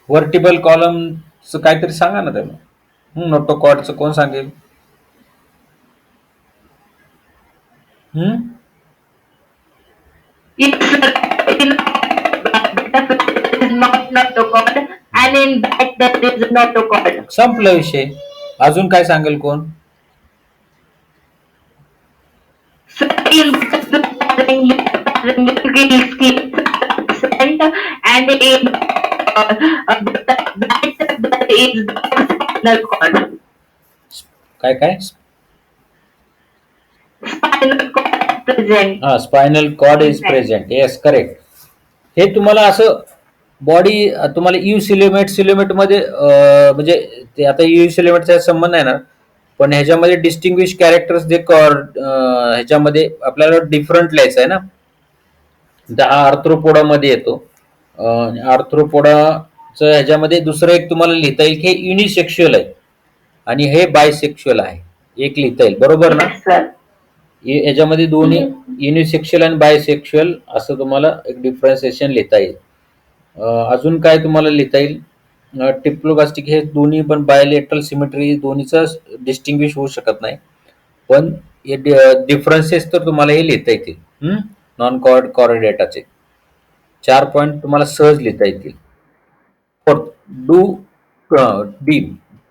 व्हर्टिबल कॉलमचं काहीतरी सांगा ना त्याला. नोटोकॉडचं कोण सांगेल? Butterfly is not notochord and in bat there is notochord. संपलं विषय. अजून काय सांगेल कोण? So in butterfly gill skin and in bat there is spinal cord. काय? Spinal cord present. हा, spinal cord is present. Yes, correct. हे तुम्हाला असं बॉडी तुम्हाला यू सिलेमेट मध्ये म्हणजे ते आता यू सिलेमेटचा संबंध आहे ना, पण ह्याच्यामध्ये डिस्टिंग्विश कॅरेक्टर्स जे ह्याच्यामध्ये आपल्याला डिफरंट लिहायचं आहे ना. हा आर्थ्रोपोडामध्ये येतो. आर्थ्रोपोडाचं ह्याच्यामध्ये दुसरं एक तुम्हाला लिहिता येईल की हे युनिसेक्शुअल आहे आणि हे बायसेक्शुअल आहे. एक लिहिता येईल, बरोबर ना? Yes, sir. याच्यामध्ये दोन्ही युनिसेक्शुअल आणि बायसेक्शुअल असं तुम्हाला एक डिफरन्सिएशन लिहिता येईल. अजून काय तुम्हाला लिहिता येईल? टिप्लोगास्टिक हे दोन्ही पण बायोलेटरल सिमेट्री दोन्हीचं डिस्टिंग्विश होऊ शकत नाही, पण हे डिफरन्सेस तर तुम्हाला हे लिहिता येतील. नॉन कॉर्डेटाचे 4 पॉईंट तुम्हाला सहज लिहिता येतील.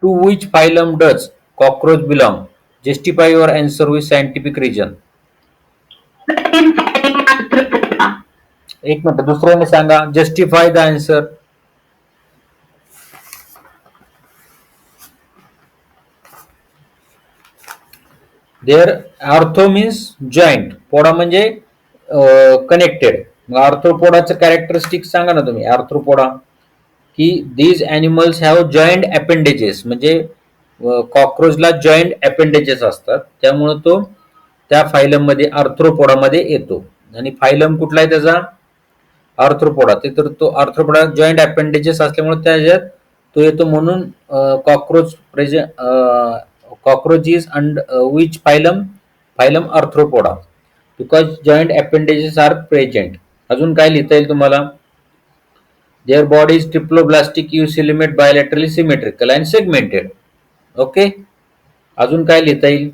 To which phylum does cockroach belong? Justify your answer with scientific reason. एक मिनिट, दुसऱ्याने सांगा. Justify the answer. There artho means joint, पोडा म्हणजे कनेक्टेड. मग आर्थ्रोपोडाचं कॅरेक्टरिस्टिक सांगा ना तुम्ही. आर्थ्रोपोडा की these animals have joint appendages, म्हणजे कॉक्रोचला जॉईंट अपेंडेजेस असतात, त्यामुळे तो त्या फायलम मध्ये आर्थ्रोपोडामध्ये येतो. आणि फायलम कुठला आहे त्याचा? आर्थ्रोपोडा. ते तर तो आर्थ्रोपोडा जॉईंट अपेंडेजेस असल्यामुळे त्याच्यात तो येतो. म्हणून cockroach is which phylum arthropoda because joint appendages are present. अजून काय लिहिता येईल तुम्हाला? Their body is triploblastic, eucoelomate, bilaterally symmetrical and segmented. Okay, अजून काय लिहिता येईल?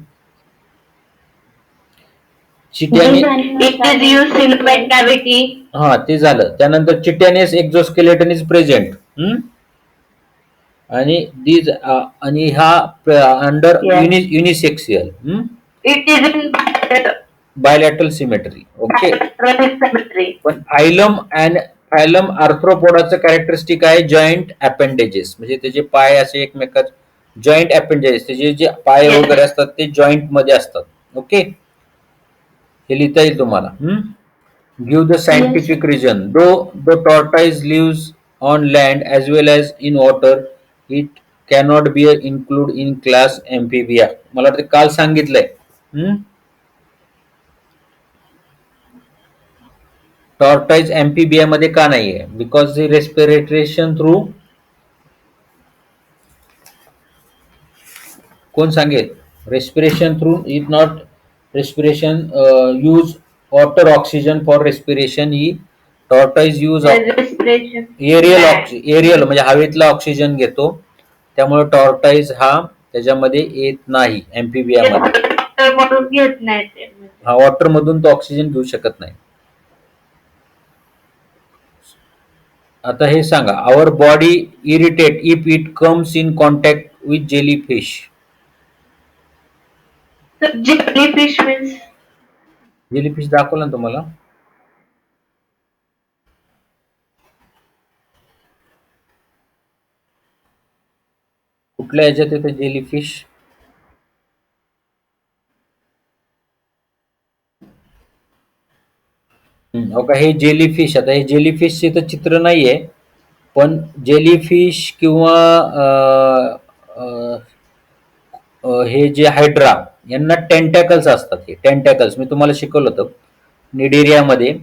चिट्याने, It is used in pet cavity. हा ते झालं. त्यानंतर चिट्यानेस एक्झोस्केलेटन इज प्रेझेंट. आणि दीज आणि हा under Yes. युनिसेक्सियल It is in bilateral symmetry. Okay, bilateral symmetry. पण फायलम आर्थ्रोपोडाचं कॅरेक्टरिस्टिक आहे जॉईंट अपेंडेजेस, म्हणजे त्याचे पाय असे एकमेकात जॉईंट अपेंडेजेस, त्याचे जे पाय Yes. वगैरे असतात ते जॉईंट मध्ये असतात. ओके, हे लिहिता येईल तुम्हाला. Give the scientific reason. The tortoise lives on land as well as in water, it cannot be include in class Amphibia. मला वाटतं काल सांगितलंय. टॉर्टाइज एम्फिबिया मध्ये का नाहीये? बिकॉज द रेस्पिरेशन थ्रू, कोण सांगेल? Respiration through is not respiration, use water oxygen for respiration. ही टॉर्टाइज यूज Respiration. एरियल म्हणजे हवेतला ऑक्सिजन घेतो, त्यामुळे टॉर्टाइज हा त्याच्यामध्ये येत नाही एम्फिबियामध्ये. Water म्हणून घेत नाही ते. हा, वॉटर मधून तो ऑक्सिजन घेऊ शकत नाही. आता हे सांगा. Our body irritate if it comes in contact with jellyfish. So jellyfish means jellyfish दाखवलं ना तुम्हाला? कुठल्या ह्याच्यात येतं जेलीफिश? ओके, हे जेलीफिश. आता हे जेलीफिशचे तर चित्र नाहीये, पण जेलीफिश किंवा अ, अ, हे जे हायड्रा यांना टेंटॅकल्स असतात. हे टेंटॅकल्स मी तुम्हाला शिकवलं होतं निडेरियामध्ये.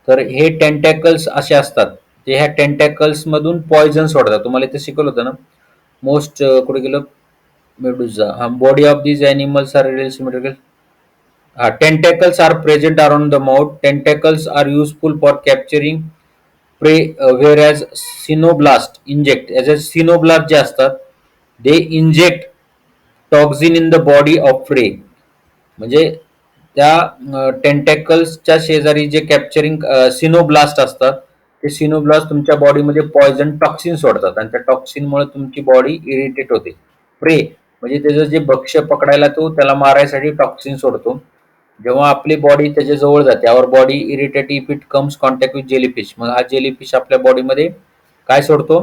तर हे टेंटॅकल्स असे असतात जे ह्या टेंटॅकल्स मधून पॉयझन सोडतात. तुम्हाला इथे शिकवलं होतं ना. मोस्ट कुठे गेलं मेडुझा. हा, body of these animals are really symmetrical. Tentacles are present around the mouth. Tentacles are useful for capturing prey, whereas cynoblast inject. as a cynoblast जे असतात they inject toxin in the body of prey. म्हणजे त्या टेंटॅकल्सच्या शेजारी जे capturing सिनोब्लास्ट असतात ते सिनोब्लास्ट तुमच्या बॉडीमध्ये पॉयझन टॉक्सिन सोडतात आणि त्या टॉक्सिनमुळे तुमची बॉडी इरिटेट होते. प्रे म्हणजे त्याचं जे भक्ष्य पकडायला तो त्याला मारायसाठी टॉक्सिन सोडतो. जेव्हा आपली बॉडी त्याच्या जवळ जाते our body irritate if it comes contact with jellyfish. मग हा जेलीफिश आपल्या बॉडीमध्ये काय सोडतो?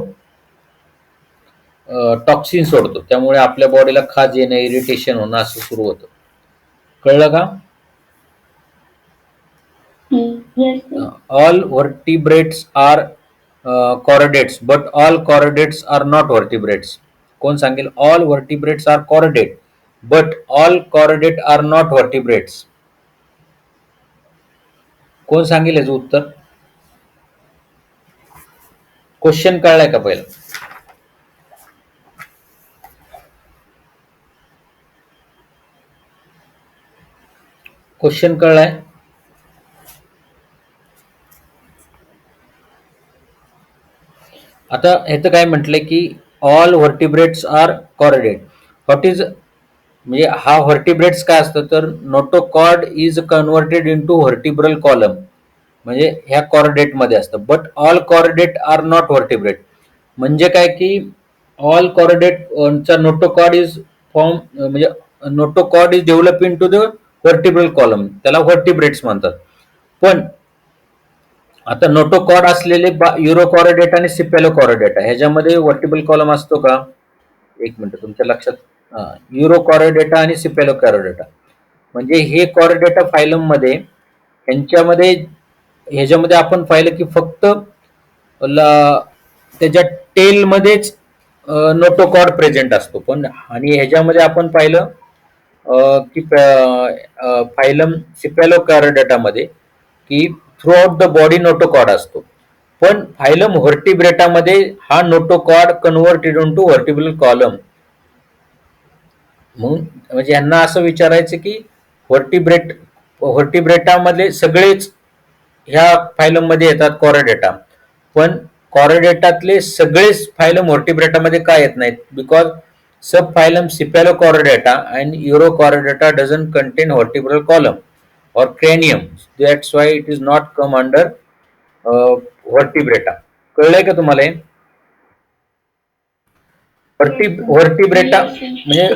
टॉक्सिन सोडतो. त्यामुळे आपल्या बॉडीला खाज येणं, इरिटेशन होणं असं सुरू होतं. कळलं का? Yes, sir. All vertebrates are chordates, but all chordates are not vertebrates. कोण सांगेल? All vertebrates are chordate, but all chordate are not vertebrates. कोण सांगेल याचं उत्तर? क्वेश्चन कळलाय का पहिला? क्वेश्चन कळलाय? आता ह्याचं काय म्हटलंय की all vertebrates are chordate. What is म्हणजे हा व्हर्टिब्रेट्स काय असतं तर notochord is converted into vertebral column. म्हणजे ह्या कॉर्डेट मध्ये असतं. But all chordate are not vertebrate. म्हणजे काय की ऑल कॉर्डेट चा नोटोकॉर्ड इज फॉर्म म्हणजे notochord is develop into the vertebral column. त्याला व्हर्टिब्रेट्स म्हणतात. पण आता नोटोकॉर्ड असलेले युरोकॉर्डेटा आणि सिपेलोकॉर्डेटा ह्याच्यामध्ये व्हर्टिब्रल कॉलम असतो का? एक मिनिट तुमच्या लक्षात. युरोकॉर्डेटा आणि सिपेलोकॉर्डेटा म्हणजे हे कॉर्डेटा फायलम मध्ये ह्याच्यामध्ये आपण पाहिलं की फक्त त्याच्या टेल मध्येच नोटोकॉर्ड प्रेझेंट असतो. पण आणि ह्याच्यामध्ये आपण पाहिलं की फायलम सिपेलोकॉर्डेटा मध्ये की through out the body notochord असतो. पण फायलम व्हर्टिब्रेटामध्ये हा notochord converted into vertebral column. म्हणून म्हणजे यांना असं विचारायचं की व्हर्टिब्रेटामध्ये सगळेच ह्या फायलम मध्ये येतात कॉर्डेटा. पण कॉर्डेटातले सगळेच फायलम व्हर्टिब्रेटामध्ये का येत नाहीत? Because sub phylum cephalochordata and urochordata doesn't contain vertebral column or cranium. That's why it is not come under vertebrata. कळलंय का तुम्हाला? व्हर्टिब्रेटा म्हणजे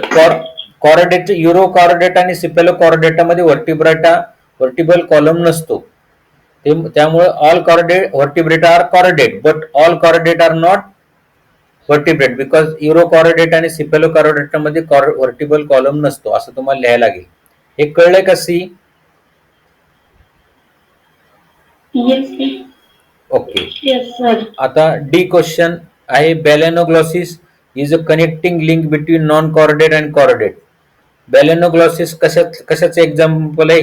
कॉर्डेट युरोकॉर्डेटा आणि सिपेलोकॉर्डेटा मध्ये व्हर्टिब्रल कॉलम नसतो. त्यामुळे all vertebrata are chordate but all chordate are not vertebrate because urochordata आणि cephalochordata मध्ये व्हर्टिब्रल column नसतो असं तुम्हाला लिहायला लागेल. हे कळलंय का? C Yes, sir. Okay. Yes, sir. आता डी क्वेश्चन आहे balanoglossus is a connecting link between non chordate and chordate. Balanoglossus कशाचं एक्झाम्पल आहे?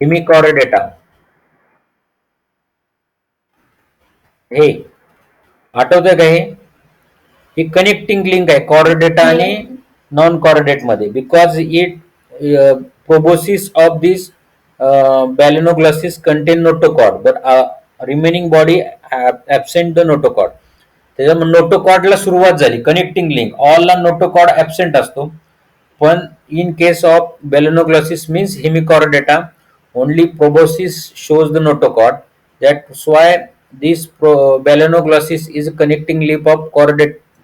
हेमिकॉर्डेटा. हे आठवतंय का? ही कनेक्टिंग लिंक आहे कॉर्डेटा आणि नॉन कॉर्डेट मध्ये. Because it proboscis of this balanoglossus contain notochord but remaining body absent the notochord. त्याच्यामुळे नोटोकॉर्डला सुरुवात झाली कनेक्टिंग लिंक. ऑलला नोटोकॉर्ड ऍबसेंट असतो. पण in case of बॅलेनोग्लॉसिस means hemichordata only proboscis shows the notochord. That's why this balanoglossus is connecting link of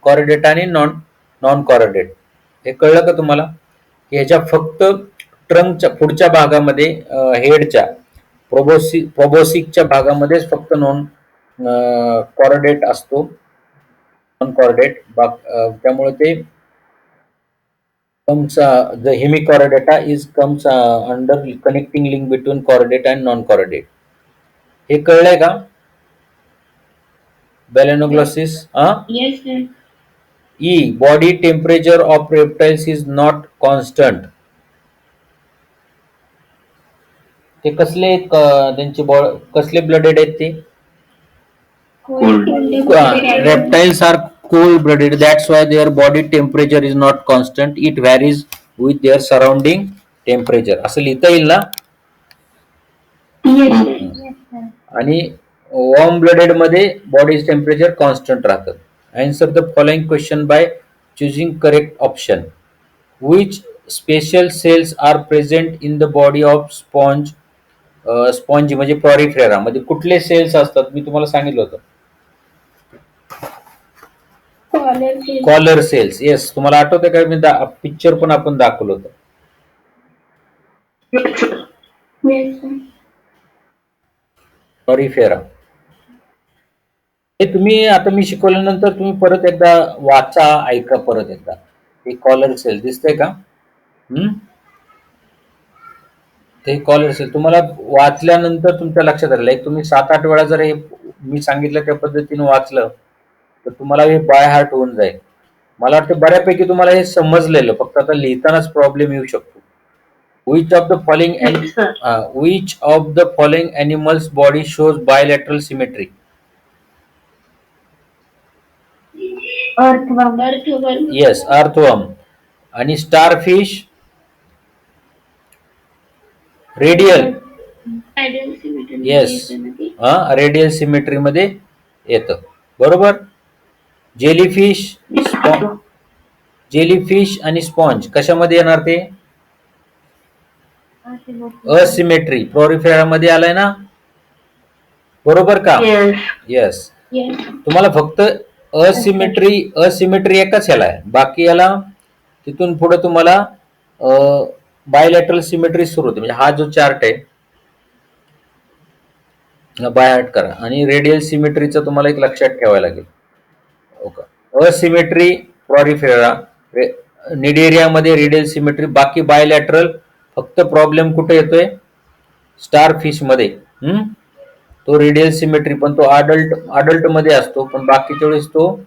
chordata आणि non chordate. हे कळलं का तुम्हाला? ह्याच्या फक्त ट्रंकच्या पुढच्या भागामध्ये हेडच्या प्रोबोसिकच्या भागामध्येच फक्त नॉन कॉर्डेट असतो. नॉन कॉर्डेट त्यामुळे ते comes the hemichordata is comes under connecting link between chordate and non chordate. हे कळलंय का? Melanoglossus. Yes, sir. E. Body temperature of reptiles is not constant. ते कसले त्यांचे कसले ब्लडेड आहेत ते? Cold. Reptiles are cold blooded, that's why their body temperature is not constant, it varies with their surrounding temperature. असं लिहिता येईल ना? Yes, sir. Yes, sir. आणि वॉर्म ब्लडेड मध्ये बॉडी टेम्परेचर कॉन्स्टंट राहतं. Answer the following question by choosing correct option. Which special cells are present in the body of sponge? Sponge म्हणजे Porifera मध्ये कुठले सेल्स असतात? मी तुम्हाला सांगितलं होतं. Collar cells. Collar cells. Yes, तुम्हाला आठवतं का? मी पिक्चर पण आपण दाखवलं होतं. Yes, sir. प्लॉरिफेरा. हे तुम्ही आता मी शिकवल्यानंतर तुम्ही परत एकदा वाचा, ऐका परत एकदा. हे कॉलर सेल दिसतंय का? ते कॉलर सेल तुम्हाला वाचल्यानंतर तुमच्या लक्षात आलं. एक तुम्ही 7-8 वेळा जर हे मी सांगितलं त्या पद्धतीने वाचलं तर तुम्हाला हे बाय हार्ट होऊन जाईल. मला वाटतं बऱ्यापैकी तुम्हाला हे समजलेलं, फक्त आता लिहितानाच प्रॉब्लेम येऊ शकतो. Which of the following Yes, sir. which of the following animals body shows bilateral symmetry? Earthworm. Earthworm. Yes, earthworm. आणि starfish radial. Radial symmetry. Yes. Radial symmetry मध्ये येतं. बरोबर. जेलीफिश आणि स्पॉन्ज कशामध्ये येणार? ते असिमेट्री. प्लॉरिफेरा मध्ये आलाय ना? बरोबर का? Yes. येस. Yes. तुम्हाला फक्त असिमेट्री एकच याला आहे. बाकी याला तिथून पुढे तुम्हाला बायलॅटरल सिमेट्री सुरू होते. म्हणजे हा जो चार्ट आहे बाय हार्ट करा. आणि रेडियल सिमेट्रीचं तुम्हाला एक लक्षात ठेवायला लागेल. ओके. असिमेट्री प्लॉरिफेरा, निडेरिया मध्ये रेडियल सिमेट्री, बाकी बायलॅटरल. फक्त प्रॉब्लेम कुठे येतोय? स्टारफिश मध्ये. तो रेडियल सिमेट्री पण तो अडल्ट मध्ये असतो, पण बाकीच्या वेळेस तो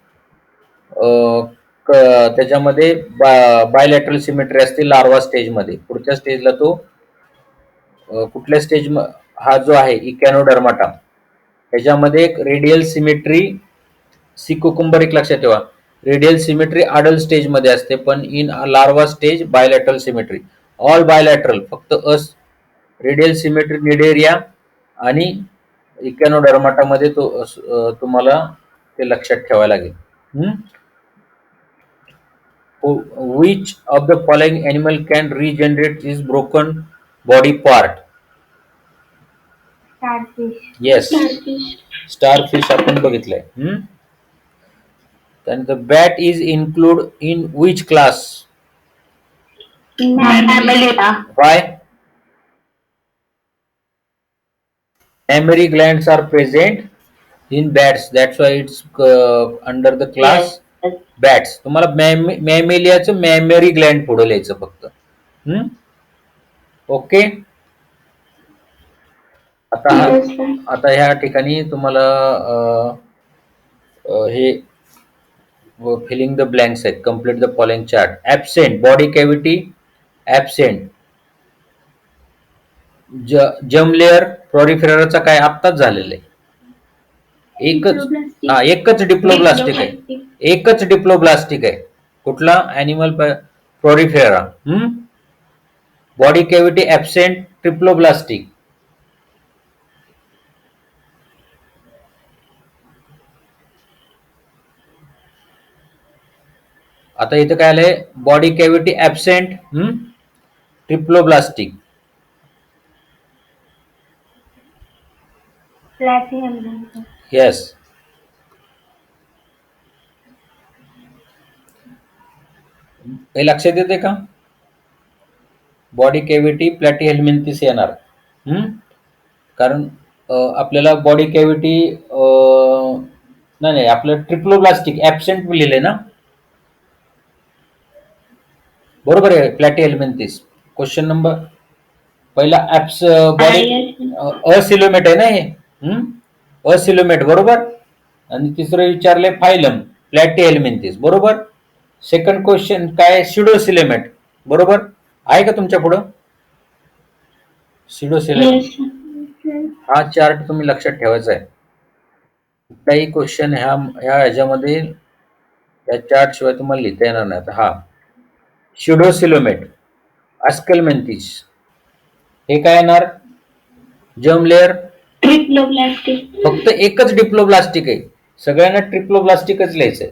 त्याच्यामध्ये बायलॅटरल सिमेट्री असते लार्वा स्टेज मध्ये. पुढच्या स्टेजला तो कुठल्या स्टेज हा जो आहे इकॅनोडर्माटा त्याच्यामध्ये एक रेडियल सिमेट्री. सिकोकुंबर एक लक्षात ठेवा, रेडियल सिमेट्री अडल्ट स्टेज मध्ये असते, पण in larva stage bilateral symmetry. All bilateral. फक्त रेडियल सिमेट्री निडेरिया आणि इकॅनोडर्माटा मध्ये तो तुम्हाला ते लक्षात ठेवायला लागेल. Which of the following animal can regenerate its broken body part? Starfish. Yes, Starfish. starfish आपण बघितलंय. त्यानंतर bat is include in which class? Mammalia. Why? Mammary glands are present in bats, that's why it's under the class Yes. Bats. तुम्हाला मॅमेलियाचं memory Gland पुढे लिहायचं फक्त. Okay. Yes, sir. आता ह्या ठिकाणी तुम्हाला हे फिलिंग द ब्लँक्स आहेत. Complete the following chart. Absent body cavity. Absent जम लेअर प्लॉरिफेराचा काय आत्ताच झालेलं आहे. एकच डिप्लोब्लास्टिक आहे. एकच डिप्लोब्लास्टिक आहे. कुठला? Animal porifera. Body cavity absent, triploblastic. आता इथं काय आलंय? Body cavity absent, triploblastic. Platyhelminth. Yes. हे लक्षात येते का? बॉडी कॅव्हिटी प्लॅटीहेल्मिन्थिस येणार. कारण आपल्याला बॉडी कॅव्हिटी नाही आपलं ट्रिप्लोब्लास्टिक ऍबसेंट लिहिलंय ना? बरोबर आहे. प्लॅटीहेल्मिन्थिस. क्वेश्चन नंबर पहिला बॉडी असिलोमेट आहे ना हे. असिलोमेट बरोबर. आणि तिसरं विचारलंय फायलम प्लॅटीहेल्मिंथिस. बरोबर. सेकंड क्वेश्चन काय, सिडोसिलेमेट. बरोबर. आहे का तुमच्या पुढं सिडोसिलेमेट? Yes, sir. हा चार्ट तुम्ही लक्षात ठेवायचा आहे. कुठलाही क्वेश्चन ह्याच्यामध्ये या चार्ट शिवाय तुम्हाला लिहिता येणार नाही. आता हा सिडोसिलोमेट, अस्कलमेंथिस, हे काय येणार, जर्म लेअर. Triploblastic. फक्त एकच डिप्लोब्लास्टिक आहे, सगळ्यांना ट्रिप्लोब्लास्टिकच लिहायचंय.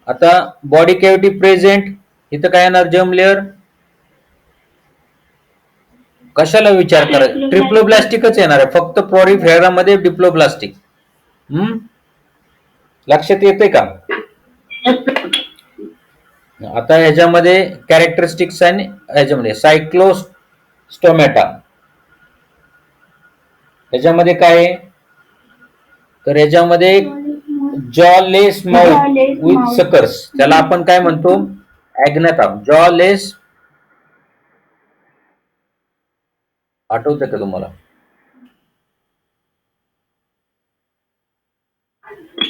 आता बॉडी कॅव्हिटी प्रेझेंट, इथं काय येणार, जर्म लेअर. कशाला विचार करायचा, ट्रिप्लोब्लास्टिकच येणार आहे, फक्त पॉलीफेरामध्ये डिप्लोब्लास्टिक. लक्षात येते का? आता ह्याच्यामध्ये कॅरेक्टरिस्टिक्स आणि ह्याच्यामध्ये सायक्लोस्टोमॅटा, ह्याच्यामध्ये काय आहे, तर ह्याच्यामध्ये जॉलेस माउथ विथ सकर्स, त्याला आपण काय म्हणतो, ॲग्नाथा. जॉलेस, आठवतं का तुम्हाला?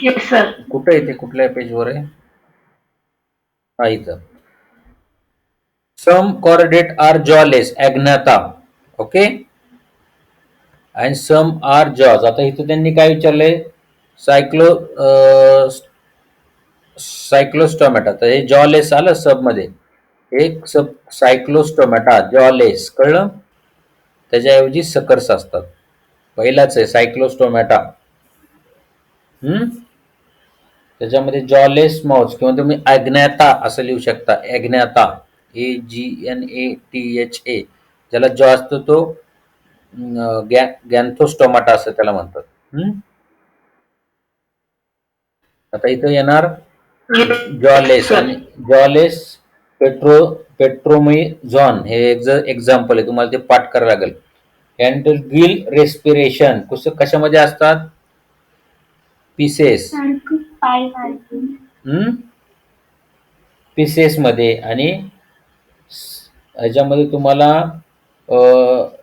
Yes, sir. कुठे येते, कुठल्या पेजवर आहे? हा, इथं. Some chordate are jawless, agnatha. Okay. And some are jaws. आता इथं त्यांनी काय विचारलंय, सायक्लोस्टोमॅटा. तर हे जॉलेस आलं सब मध्ये, एक सब सायक्लोस्टोमॅटा, जॉलेस, कळलं? त्याच्याऐवजी सकर्स असतात. पहिलाच आहे सायक्लोस्टोमॅटा. त्याच्यामध्ये जॉलेस माउथ किंवा तुम्ही ॲग्नाथा असं लिहू शकता, ॲग्नाथा, AGNATHA. ज्याला जॉ असतो तो गॅन्थोस्टोमाटा असं त्याला म्हणतात. आता इथं येणार जॉलेस आणि जॉलेस पेट्रोमिझॉन, हे एक्झाम्पल आहे, तुम्हाला ते पाठ करावं लागेल. हँडल गिल रेस्पिरेशन कशामध्ये असतात, पीसेस, पीसेस मध्ये. आणि ह्याच्यामध्ये तुम्हाला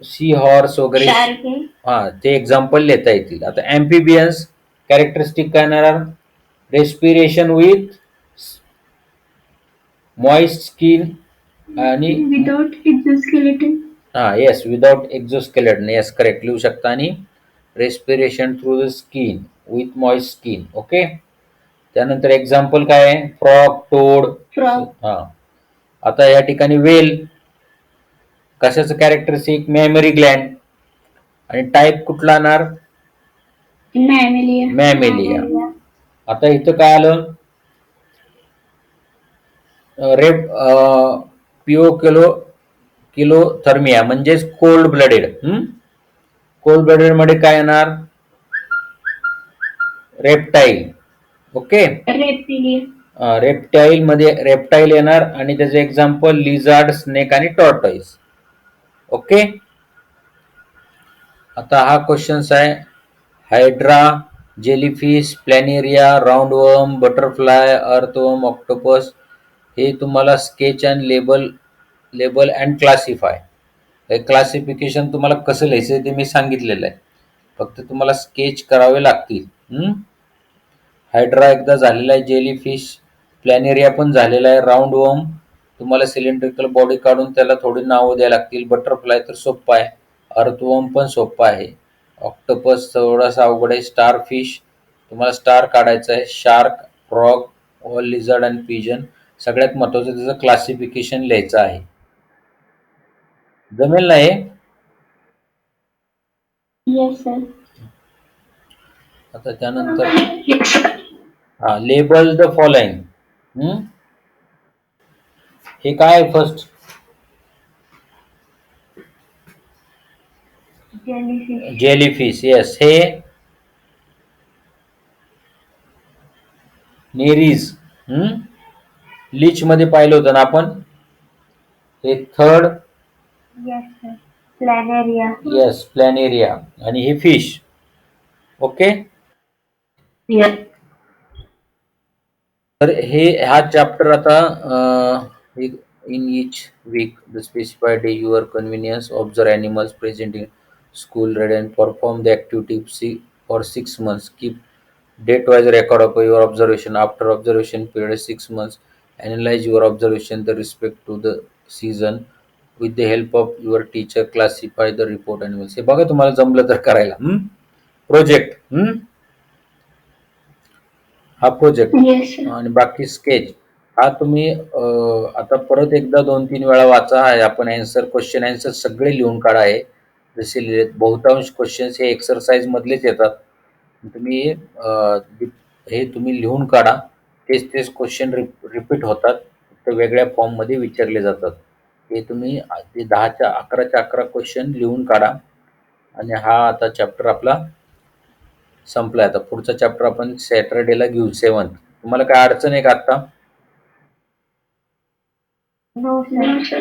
सी हॉर्स वगैरे, हा, ते एक्झाम्पल लिहिता येतील. आता ॲम्फिबियन्स कॅरेक्टरिस्टिक काय येणार, रेस्पिरेशन विथ मॉइस्ट स्किन आणि Without exoskeleton. हा, yes, without exoskeleton, yes, correct लिहू शकता. आणि respiration through the skin with moist skin. Okay. त्यानंतर एक्झाम्पल काय आहे, फ्रॉग, टोड. Frog. हा. आता या ठिकाणी वेल, कशाचं कॅरेक्टरिस्टिक, मॅमरी ग्लँड. आणि टाईप कुठला येणार, Mammalia. मॅमेलिया. आता इथं काय आलं, रेप किलोथर्मिया म्हणजेच कोल्ड ब्लडेड. कोल्ड ब्लडेड मध्ये काय येणार, रेप्टाईल. ओके. Reptilia. रेप्टाईल मध्ये रेप्टाईल येणार, आणि त्याचे एक्झाम्पल लिझार्ड, स्नेक आणि टॉर्टॉइस. ओके. आता हा क्वेश्चन आहे, hydra, jellyfish, planaria, roundworm, butterfly, earthworm, octopus. हे तुम्हाला sketch and label and classify. हे क्लासिफिकेशन तुम्हाला कसं लिहायचं ते मी सांगितलेलं आहे, फक्त तुम्हाला स्केच करावे लागतील. हायड्रा एकदा झालेला आहे, जेलीफिश, प्लॅनेरिया पण झालेला आहे, राऊंडवर्म तुम्हाला सिलेंड्रिकल बॉडी काढून त्याला थोडी नावं द्यायला लागतील, बटरफ्लाय तर सोप्पा आहे, अर्थवर्म पण सोप्पा आहे, ऑक्टोपस थोडासा अवघड आहे, स्टार फिश तुम्हाला स्टार काढायचा आहे, शार्क, फ्रॉग, लिझर्ड आणि पिजन. सगळ्यात महत्वाचं त्याचं क्लासिफिकेशन लिहायचं आहे. जमेल ना हे? Yes, sir. आता त्यानंतर हा, लेबल द फॉलोइंग. हे काय फर्स्ट, जेलीफिश. येस, हे नेरीज. लीच मध्ये पाहिलं होतं ना आपण. हे थर्ड, प्लॅनेरिया. Yes, planaria. आणि हे फिश. ओके. Yes. तर हा चॅप्टर आता in each week the specified day your convenience observe animals present in school red and perform the activity for 6 months. Keep date wise record of your observation after observation period 6 months, analyze your observation the respect to the season with the help of your teacher, classify the report animals. हे बघा तुम्हाला जमलं तर करायला. Project हा project Yes, sir. आणि बाकी sketch हा तुम्ही आता परत एकदा 2-3 वेळा वाचा. आहे आपण ॲन्सर क्वेश्चन ॲन्सर सगळे लिहून काढा आहे. जसे लिहिलेत बहुतांश क्वेश्चन्स हे एक्सरसाइज मधलेच येतात. तुम्ही हे तुम्ही लिहून काढा. तेच क्वेश्चन रिपीट होतात. फक्त वेगळ्या फॉर्ममध्ये विचारले जातात. हे तुम्ही ते 10च्या 11च्या 11 क्वेश्चन लिहून काढा आणि हा आता चॅप्टर आपला संपलाय. आता पुढचा चॅप्टर आपण सॅटरडेला घेऊ 7th. तुम्हाला काय अडचण आहे का आता? No, sir. No, sir.